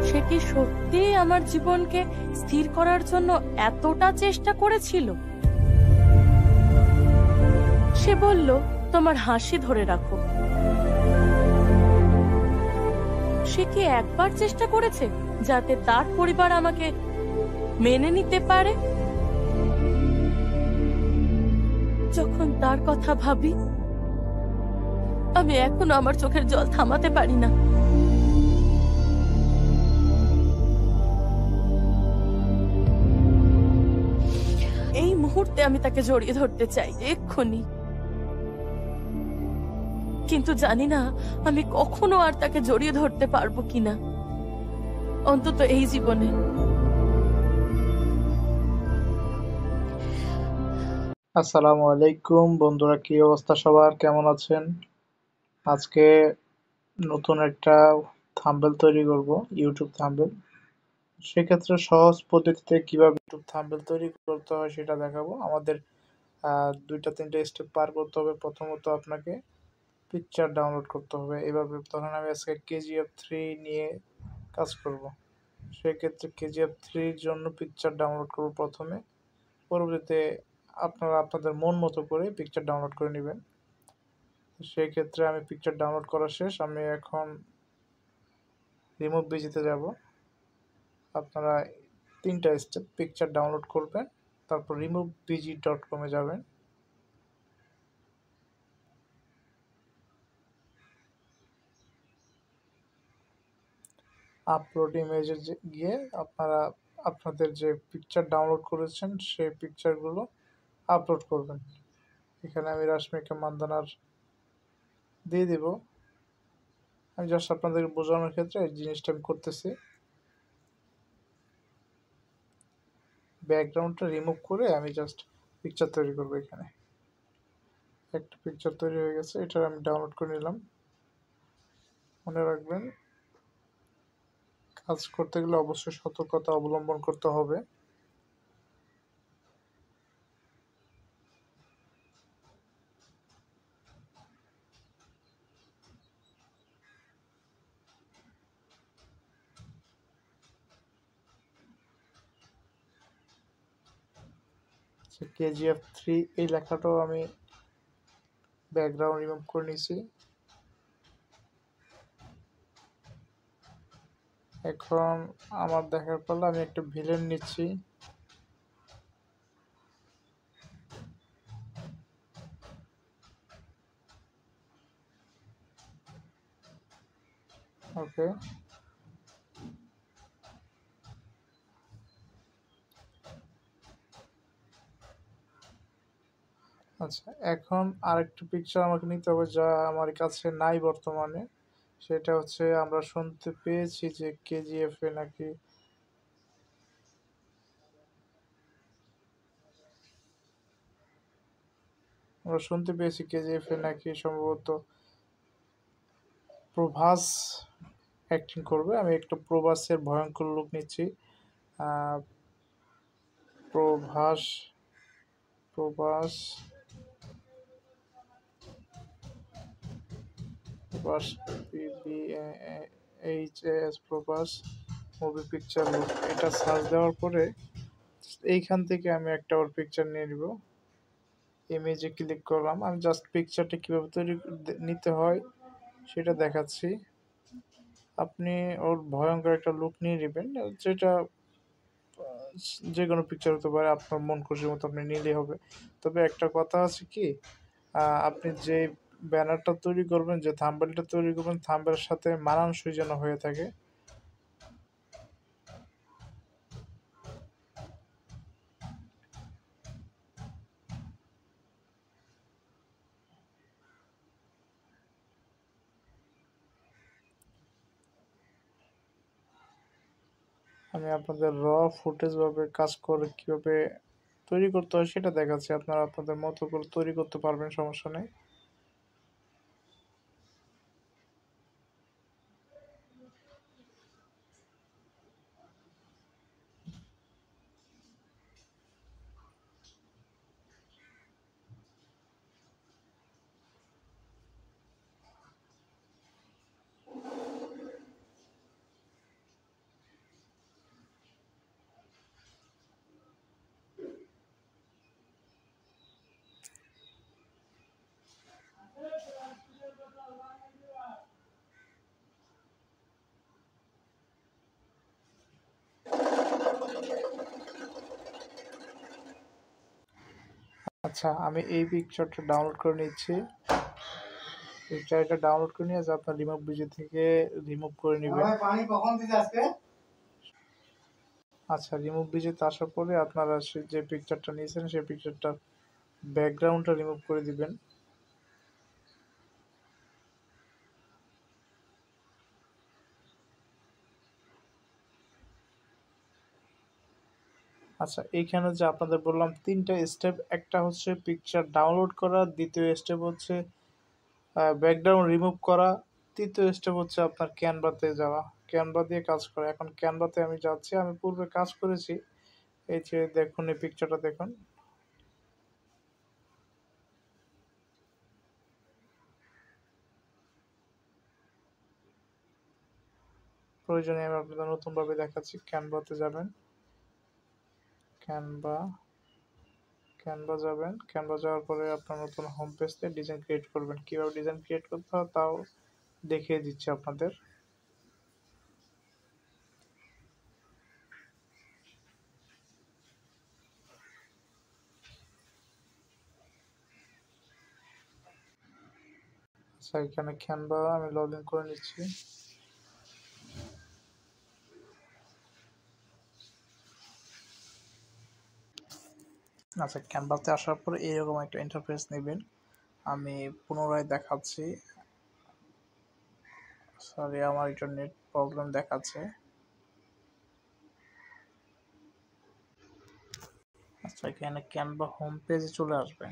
সে কি সত্যি আমার জীবনকে স্থির করার জন্য এতটা চেষ্টা করেছিল? সে বলল তোমার হাসি ধরে রাখো। সে কি একবার চেষ্টা করেছে যাতে তার পরিবার আমাকে মেনে নিতে পারে? যখন তার কথা ভাবি আমি এখনো আমার চোখের জল থামাতে পারি না। আমি তাকে জড়িয়ে ধরতে চাই এক্ষুনি, কিন্তু জানি না আমি কখনো আর তাকে জড়িয়ে ধরতে পারবো কিনা, অন্তত এই জীবনে। আসসালামু আলাইকুম বন্ধুরা, কি অবস্থা সবার, কেমন আছেন? আজকে নতুন একটা থাম্বনেল তৈরি করব, ইউটিউব থাম্বনেল। সেক্ষেত্রে সহজ পদ্ধতিতে কিভাবে ইউটিউব থাম্বনেল তৈরি করতে হয় সেটা দেখাবো। আমাদের 2-3টে স্টেপ পার করতে হবে। প্রথমত আপনাকে পিকচার ডাউনলোড করতে হবে। এভাবে তখন আমি আজকে KGF3 নিয়ে কাজ করব। সেক্ষেত্রে KGF3-র জন্য পিকচার ডাউনলোড করব প্রথমে, পরবর্তীতে আপনারা আপনাদের মন মতো করে পিকচার ডাউনলোড করে নেবেন। সেই ক্ষেত্রে আমি পিকচার ডাউনলোড করা শেষ, আমি এখন রিমুভ বিজিতে যাব। আপনারা 3টা স্টেপ, পিকচার ডাউনলোড করবেন, তারপর removebg.com-এ যাবেন, আপলোড ইমেজে গিয়ে আপনারা আপনাদের যে পিকচার ডাউনলোড করেছেন সেই পিকচারগুলো আপলোড করবেন। এখানে আমি রাশমিকা মান্দানার দিয়ে দিব। আমি জাস্ট আপনাদের বোঝানোর ক্ষেত্রে এই জিনিসটা আমি করতেছি। ব্যাকগ্রাউন্ডটা রিমুভ করে আমি জাস্ট পিকচার তৈরি করব। এখানে একটা পিকচার তৈরি হয়ে গেছে, এটা আমি ডাউনলোড করে নিলাম। মনে রাখবেন, কাজ করতে গেলে অবশ্যই সতর্কতা অবলম্বন করতে হবে। KGF3 এই লেখাটাও আমি ব্যাকগ্রাউন্ড রিমুভ করে নিয়েছি। এখন আমার দেখার পালা, আমি একটা ভিলেন নিচ্ছি। ওকে, আচ্ছা, এখন আরেকটা পিকচার আমাকে নিতে হবে যা আমার কাছে নাই বর্তমানে। সেটা হচ্ছে, আমরা শুনতে পেয়েছি যে KGF এ নাকি সম্ভবত প্রভাস অ্যাক্টিং করবে। আমি একটা প্রভাসের ভয়ঙ্কর লুক নিচ্ছি। আহ, Prabhas Prabhas Prabhas PBHAS Prabhas movie picture look, এটা সার্চ দেওয়ার পরে এইখান থেকে আমি একটা ওর পিকচার নিয়ে নিব। ইমেজে ক্লিক করলাম। আমি জাস্ট পিকচারটা কীভাবে তৈরি নিতে হয় সেটা দেখাচ্ছি। আপনি ওর ভয়ঙ্কর একটা লুক নিয়ে নেবেন, যেটা যে কোনো পিকচার হতে পারে, আপনার মন খুশির মতো আপনি নিলেই হবে। তবে একটা কথা আছে কি, আপনি যে ব্যানারটা তৈরি করবেন, যে থাম্বনেলটা তৈরি করবেন, থাম্বনেলের সাথে মানানসই যেন হয়ে থাকে। আমি আপনাদের ফুটেজ ভাবে কাজ করে কিভাবে তৈরি করতে হয় সেটা দেখাচ্ছি। আপনারা আপনাদের মতো করে তৈরি করতে পারবেন, সমস্যা নেই। আচ্ছা, আমি এই পিকচারটা ডাউনলোড করে নিচ্ছি। পিকচারটা ডাউনলোড করে নিয়ে আপনার রিমুভ বিজি থেকে রিমুভ করে নেবেন। আচ্ছা, রিমুভ ভিজেতে আসার পরে আপনারা যে পিকচারটা নিয়েছেন সেই পিকচারটার ব্যাকগ্রাউন্ডটা রিমুভ করে দিবেন। আচ্ছা, এইখানে যে আপনাদের বললাম 3টা স্টেপ, একটা হচ্ছে পিকচার ডাউনলোড করা, দ্বিতীয় স্টেপ হচ্ছে ব্যাকগ্রাউন্ড রিমুভ করা, তৃতীয় স্টেপ হচ্ছে আপনার ক্যানভাতে যাওয়া, ক্যানভা দিয়ে কাজ করা। এখন ক্যানভাতে আমি যাচ্ছি, আমি পূর্বে কাজ করেছি। এই যে দেখুন, এই পিকচারটা দেখুন। প্রয়োজনে আমি আপনাদের নতুনভাবে দেখাচ্ছি। ক্যানভাতে যাবেন, ক্যানভা, ক্যানভা যাবেন, ক্যানভা যাওয়ার পরে আপনার নতুন হোম পেজ থেকে ডিজাইন ক্রিয়েট করবেন। কিভাবে ডিজাইন ক্রিয়েট করতে হয় তাও দেখিয়ে দিচ্ছি আপনাদের। আচ্ছা, এখানে ক্যানভা আমি লগ ইন করে নিচ্ছি। আচ্ছা, ক্যানভাতে আসার পর এরকম একটা ইন্টারফেস নেবেন। আমি পুনরায় দেখাচ্ছি। সরি, আমার একটু নেট প্রবলেম দেখাচ্ছে। আচ্ছা, এখানে ক্যানভা হোম পেজে চলে আসবে।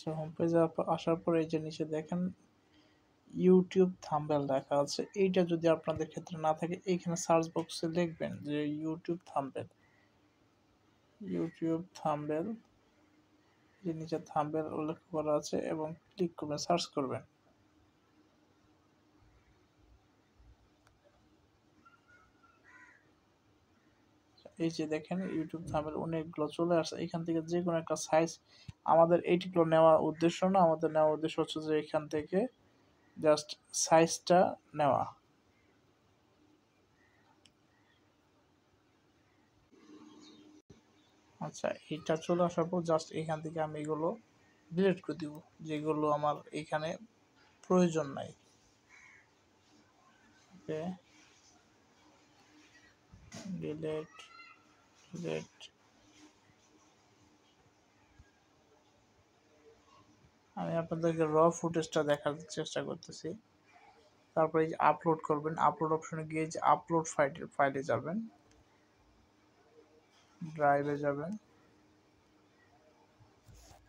আচ্ছা, হোম পেজে আসার পরে এই যে নিচে দেখেন ইউটিউব থাম্বনেল দেখা আছে। এইটা যদি আপনাদের ক্ষেত্রে না থাকে, এইখানে সার্চ বক্সে লিখবেন যে ইউটিউব থাম্বনেল, ইউটিউব থাম্বনেল, যে নিচে থাম্বনেল উল্লেখ করা আছে, এবং ক্লিক করবেন, সার্চ করবেন। এই যে দেখেন ইউটিউব থাম্বনেল অনেকগুলো চলে আসছে। এখান থেকে যে কোনো একটা সাইজ, আমাদের এইগুলো নেওয়া উদ্দেশ্য না, আমাদের নেওয়া উদ্দেশ্য হচ্ছে যে এখান থেকে জাস্ট সাইজটা নেওয়া। আচ্ছা, এটা চলে আসার পর জাস্ট এখান থেকে আমি এগুলো ডিলিট করে দিব, যেগুলো আমার এখানে প্রয়োজন নাই। ওকে, ডিলিট, ডিলিট। আমি আপনাদেরকে র ফুটেজটা দেখার চেষ্টা করতেছি। তারপরে এই যে আপলোড করবেন, আপলোড অপশনে গিয়ে যে আপলোড ফাইলে যাবেন, ড্রাইভে যাবেন,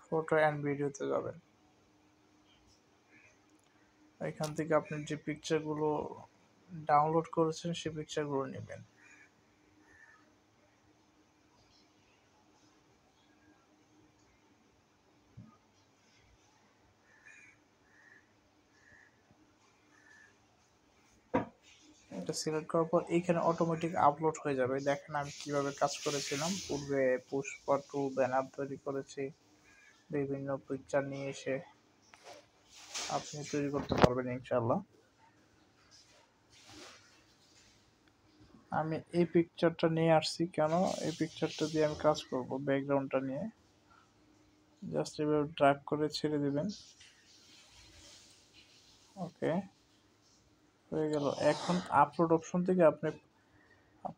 ফটো অ্যান্ড ভিডিওতে যাবেন। এখান থেকে আপনি যে পিকচারগুলো ডাউনলোড করেছেন সেই পিকচারগুলো নেবেন। এটা সিলেক্ট করার পর এইখানে অটোমেটিক আপলোড হয়ে যাবে। দেখেন আমি কিভাবে কাজ করেছিলাম। পূর্বে পুষ্পা 2 ব্যানার তৈরি করেছি, বিভিন্ন পিকচার নিয়ে এসে আপনি তৈরি করতে পারবেন ইনশাআল্লাহ। আমি এই পিকচারটা নিয়ে আসছি, কেন এই পিকচারটা দিয়ে আমি কাজ করব। ব্যাকগ্রাউন্ডটা নিয়ে জাস্ট এভাবে ড্র্যাগ করে ছেড়ে দিবেন। ওকে, হয়ে গেল। এখন আপলোড অপশন থেকে আপনি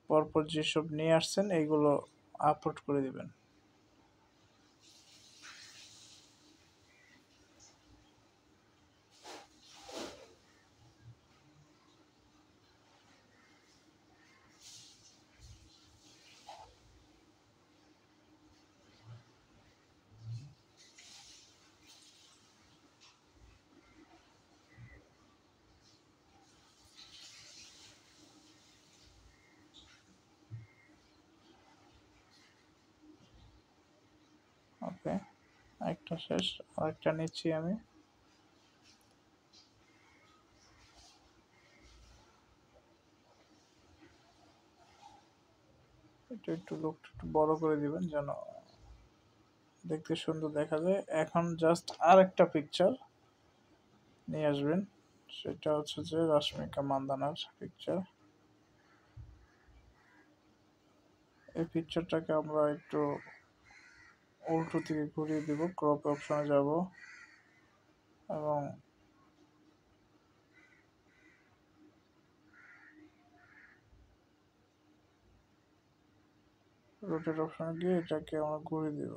পরপর যেসব নিয়ে আসছেন এইগুলো আপলোড করে দিবেন। ওকে, একটা শেষ, আরেকটা নিচ্ছি আমি। এটা একটু লুকটা একটু বড় করে দিবেন যেন দেখতে সুন্দর দেখা যায়। এখন জাস্ট আরেকটা পিকচার নিয়ে আসবেন, সেটা হচ্ছে যে রশ্মিকা মান্দানার পিকচার। এই পিকচারটাকে আমরা একটু উল্টো দিকে ঘুরিয়ে দিব, ক্রপ অপশনে যাব এবং রোটেট অপশনে গিয়ে এটাকে আমরা ঘুরিয়ে দিব।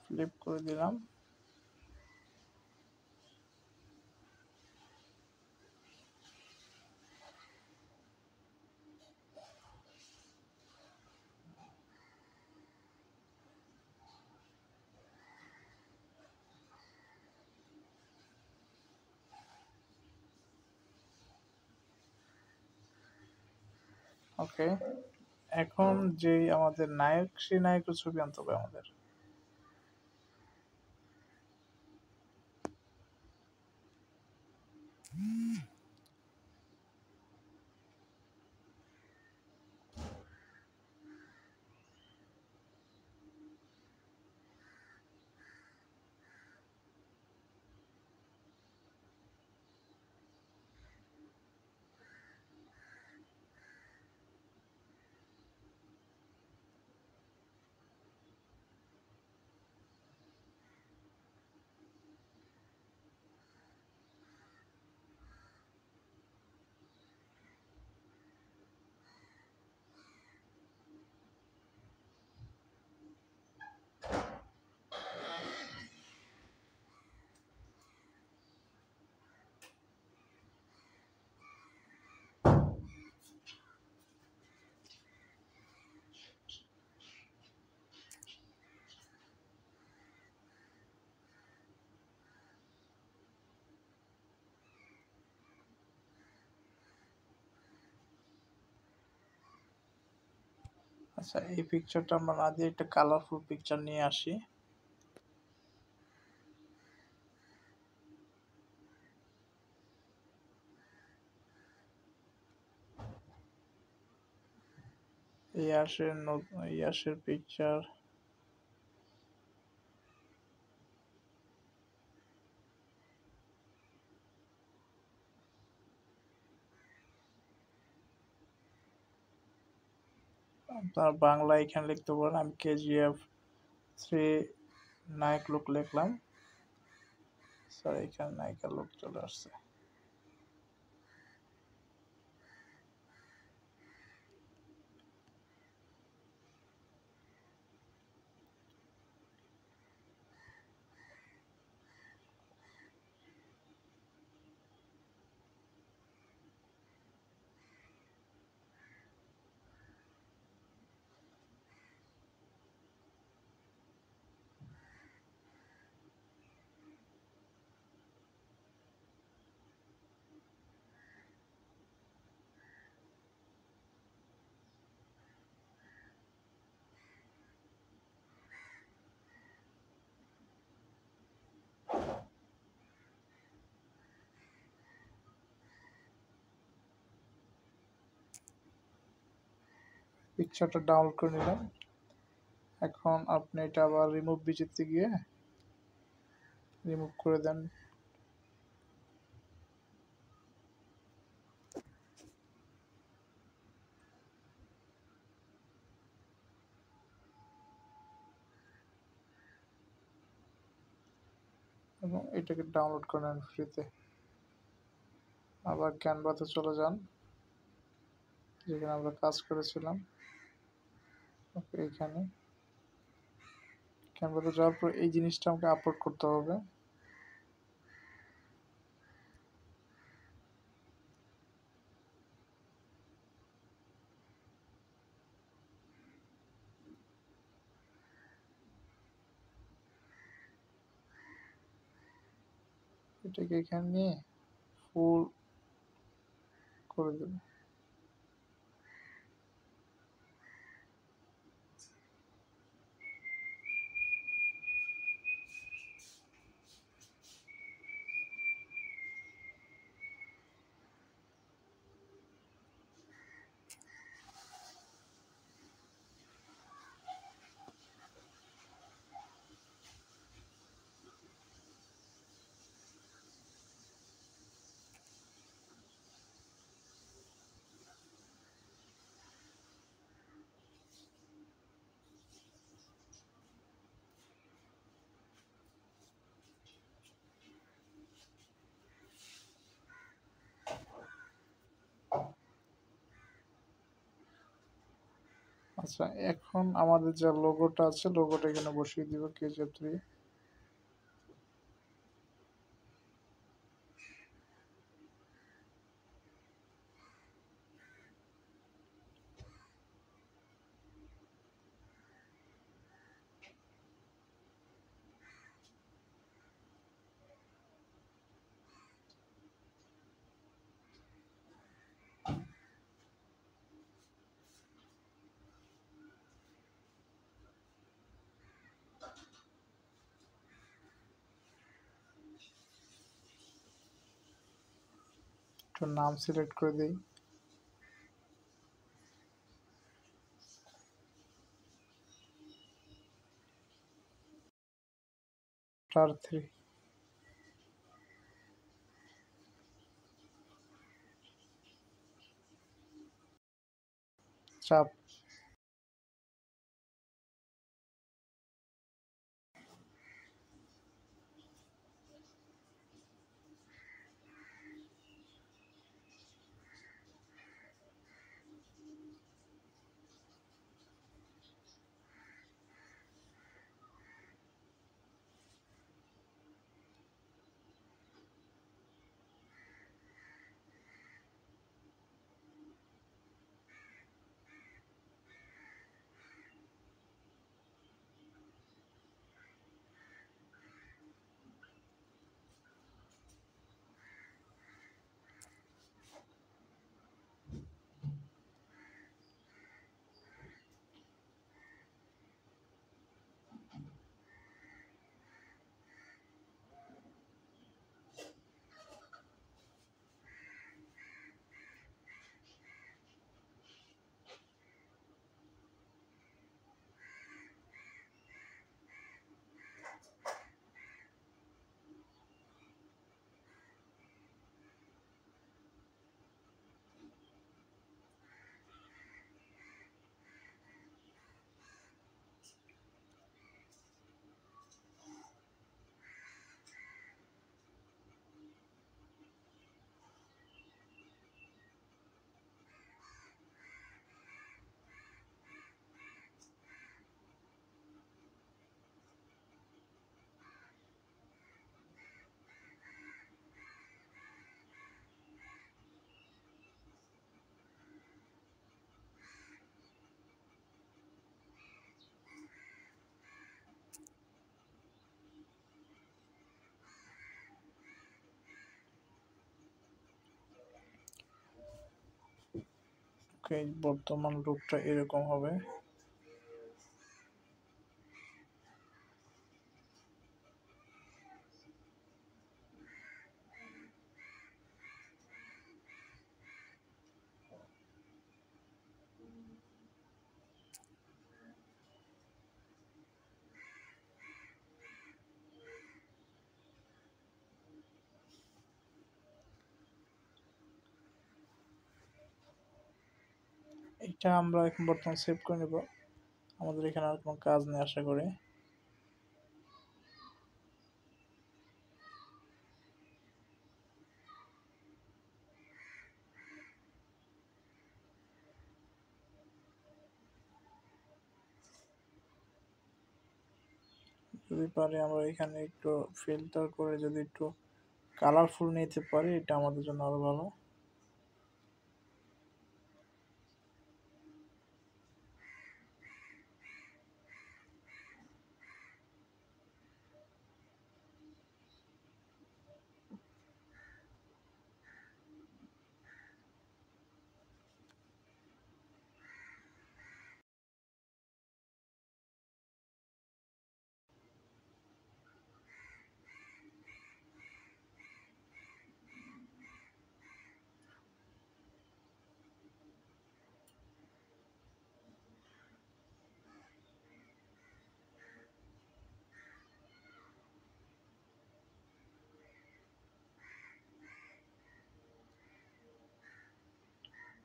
ফ্লিপ করে দিলাম। ওকে, এখন যেই আমাদের নায়ক, সেই নায়কের ছবি আনতে হবে আমাদের। আচ্ছা, এই পিকচারটা আমরা না দিয়ে একটা কালারফুল পিকচার নিয়ে আসি। ইয়াসের পিকচার। আপনার বাংলা এখানে লিখতে পারেন। আমি KGF 3 নায়ক লুক লিখলাম। স্যার, এখানে নায়িকা লুক চলে আসছে। পিকচারটা ডাউনলোড করে নিলাম। এখন আপনি এটা আবার রিমুভ বিচিতে গিয়ে রিমুভ করে দেন। এবং এটাকে ডাউনলোড করে নেন ফ্রিতে। আবার ক্যানভাতে চলে যান, যেখানে আমরা কাজ করেছিলাম। ওকে, এখানে ক্যানভাতে যাওয়ার পর এই জিনিসটা আমাকে আপলোড করতে হবে। এটাকে এখানে নিয়ে ফুল করে দেব। আচ্ছা, এখন আমাদের যে লোগোটা আছে লোগোটা এখানে বসিয়ে দিব KGF3। একটু নাম সিলেক্ট করে দিই। স্টার 3। চাপ। ওকে, বর্তমান লুকটা এরকম হবে। এটা আমরা এখন বর্তমান সেভ করে নেব। আমাদের এখানে আর কোনো কাজ নেই আশা করি। যদি পারি আমরা এখানে একটু ফিল্টার করে যদি একটু কালারফুল নিতে পারি এটা আমাদের জন্য আরো ভালো।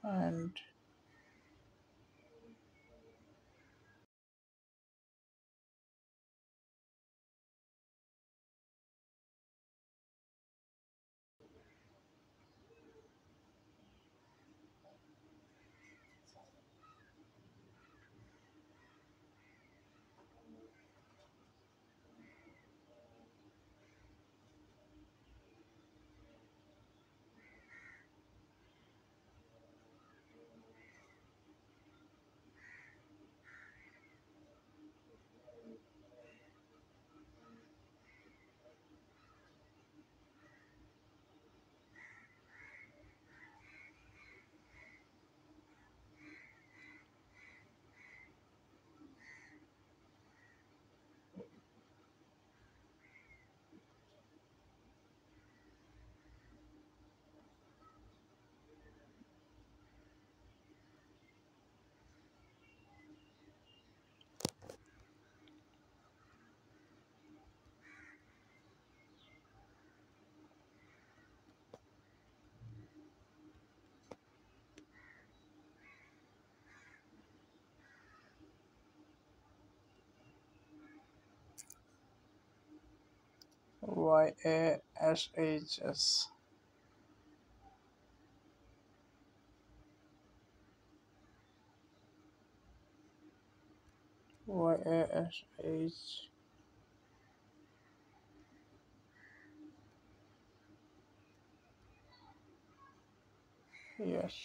And YASHS YASH yes.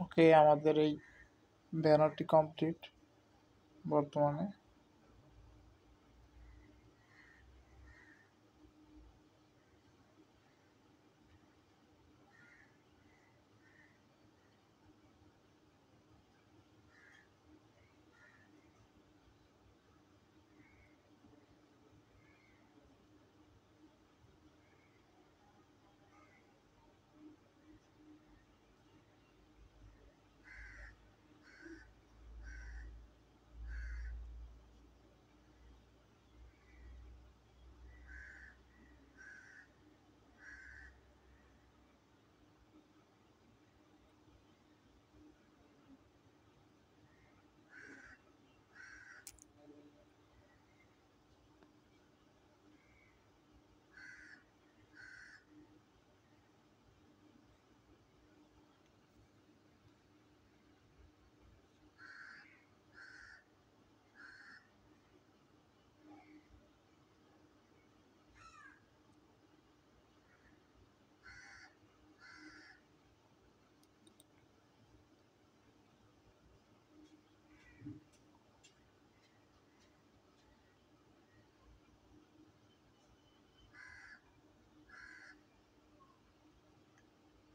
ওকে, আমাদের এই ব্যানারটি কমপ্লিট বর্তমানে।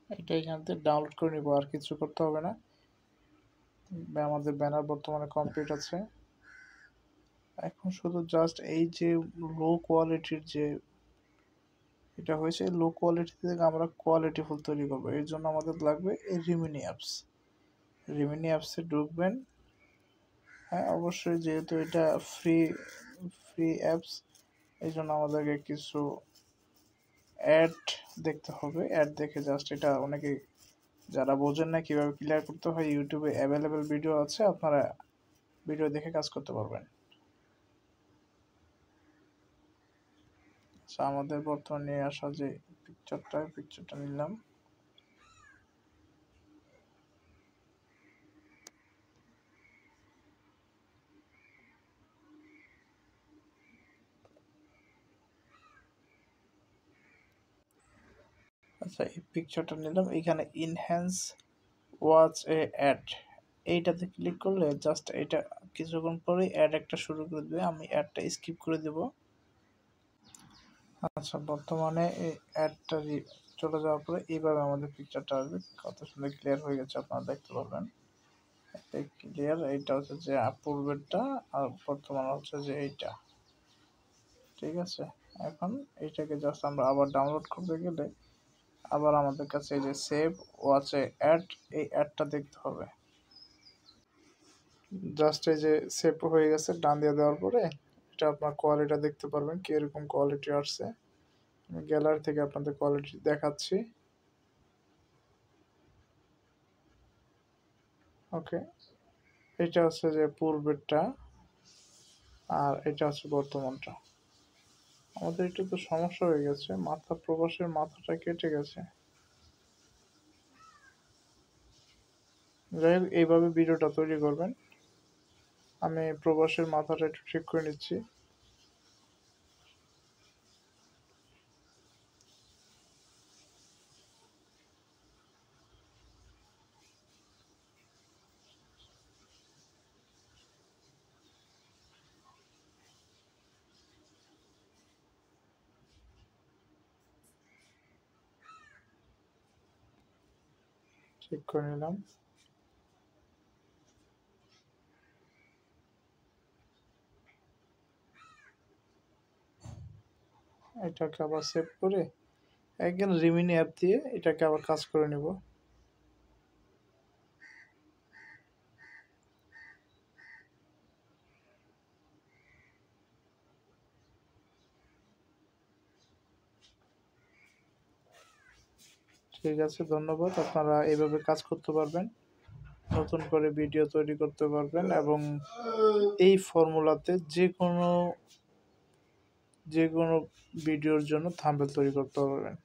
এটা এখান থেকে ডাউনলোড করে নিব, আর কিছু করতে হবে না। আমাদের ব্যানার বর্তমানে কমপ্লিট আছে। এখন শুধু জাস্ট এই যে লো কোয়ালিটির যে এটা হয়েছে, লো কোয়ালিটি থেকে আমরা কোয়ালিটি ফুল তৈরি করবো। এর জন্য আমাদের লাগবে এই রিমিনি অ্যাপস। রিমিনি অ্যাপসে ঢুকবেন। হ্যাঁ, অবশ্যই, যেহেতু এটা ফ্রি অ্যাপস, এই জন্য আমাদেরকে কিছু অ্যাড দেখতে হবে। অ্যাড দেখে জাস্ট এটা অনেকে যারা বোঝেন না কিভাবে ক্লিয়ার করতে হয়, ইউটিউবে অ্যাভেলেবেল ভিডিও আছে, আপনারা ভিডিও দেখে কাজ করতে পারবেন। আচ্ছা, আমাদের বর্তমানে নিয়ে আসা যে পিকচারটা নিলাম। আচ্ছা, এই পিকচারটা নিলাম। এখানে ইনহ্যান্স ওয়াচ এ অ্যাড, এইটাতে ক্লিক করলে জাস্ট এটা কিছুক্ষণ পরেই অ্যাড একটা শুরু করে দেবে। আমি অ্যাডটা স্কিপ করে দেব। আচ্ছা, বর্তমানে এই অ্যাডটা চলে যাওয়ার পরে এইভাবে আমাদের পিকচারটা আসবে। কত সুন্দর ক্লিয়ার হয়ে গেছে, আপনারা দেখতে পারবেন। ক্লিয়ার। এইটা হচ্ছে যে পূর্বেরটা, আর বর্তমান হচ্ছে যে এইটা। ঠিক আছে, এখন এইটাকে জাস্ট আমরা আবার ডাউনলোড করতে গেলে আবার আমাদের কাছে এই যে সেভ ও আছে অ্যাড, এই অ্যাডটা দেখতে হবে। জাস্ট এই যে সেভ হয়ে গেছে, ডান দিয়ে দেওয়ার পরে এটা আপনার কোয়ালিটি দেখতে পারবেন কি এরকম কোয়ালিটি আসছে। আমি গ্যালারি থেকে আপনাদের কোয়ালিটি দেখাচ্ছি। ওকে, এটা হচ্ছে যে পূর্বেরটা, আর এটা হচ্ছে বর্তমানটা। আমাদের একটু তো সমস্যা হয়ে গেছে, প্রবাসের মাথাটা কেটে গেছে। যাই হোক, এইভাবে ভিডিওটা তৈরি করবেন। আমি প্রবাসের মাথাটা একটু ঠিক করে নিচ্ছি। ঠিক করে নিলাম। এটাকে আবার সেভ করে একদম রিমিনি অ্যাপ দিয়ে এটাকে আবার কাজ করে নেব। ঠিক আছে, ধন্যবাদ। আপনারা এইভাবে কাজ করতে পারবেন, নতুন করে ভিডিও তৈরি করতে পারবেন, এবং এই ফর্মুলাতে যে কোনো ভিডিওর জন্য থাম্বনেল তৈরি করতে পারবেন।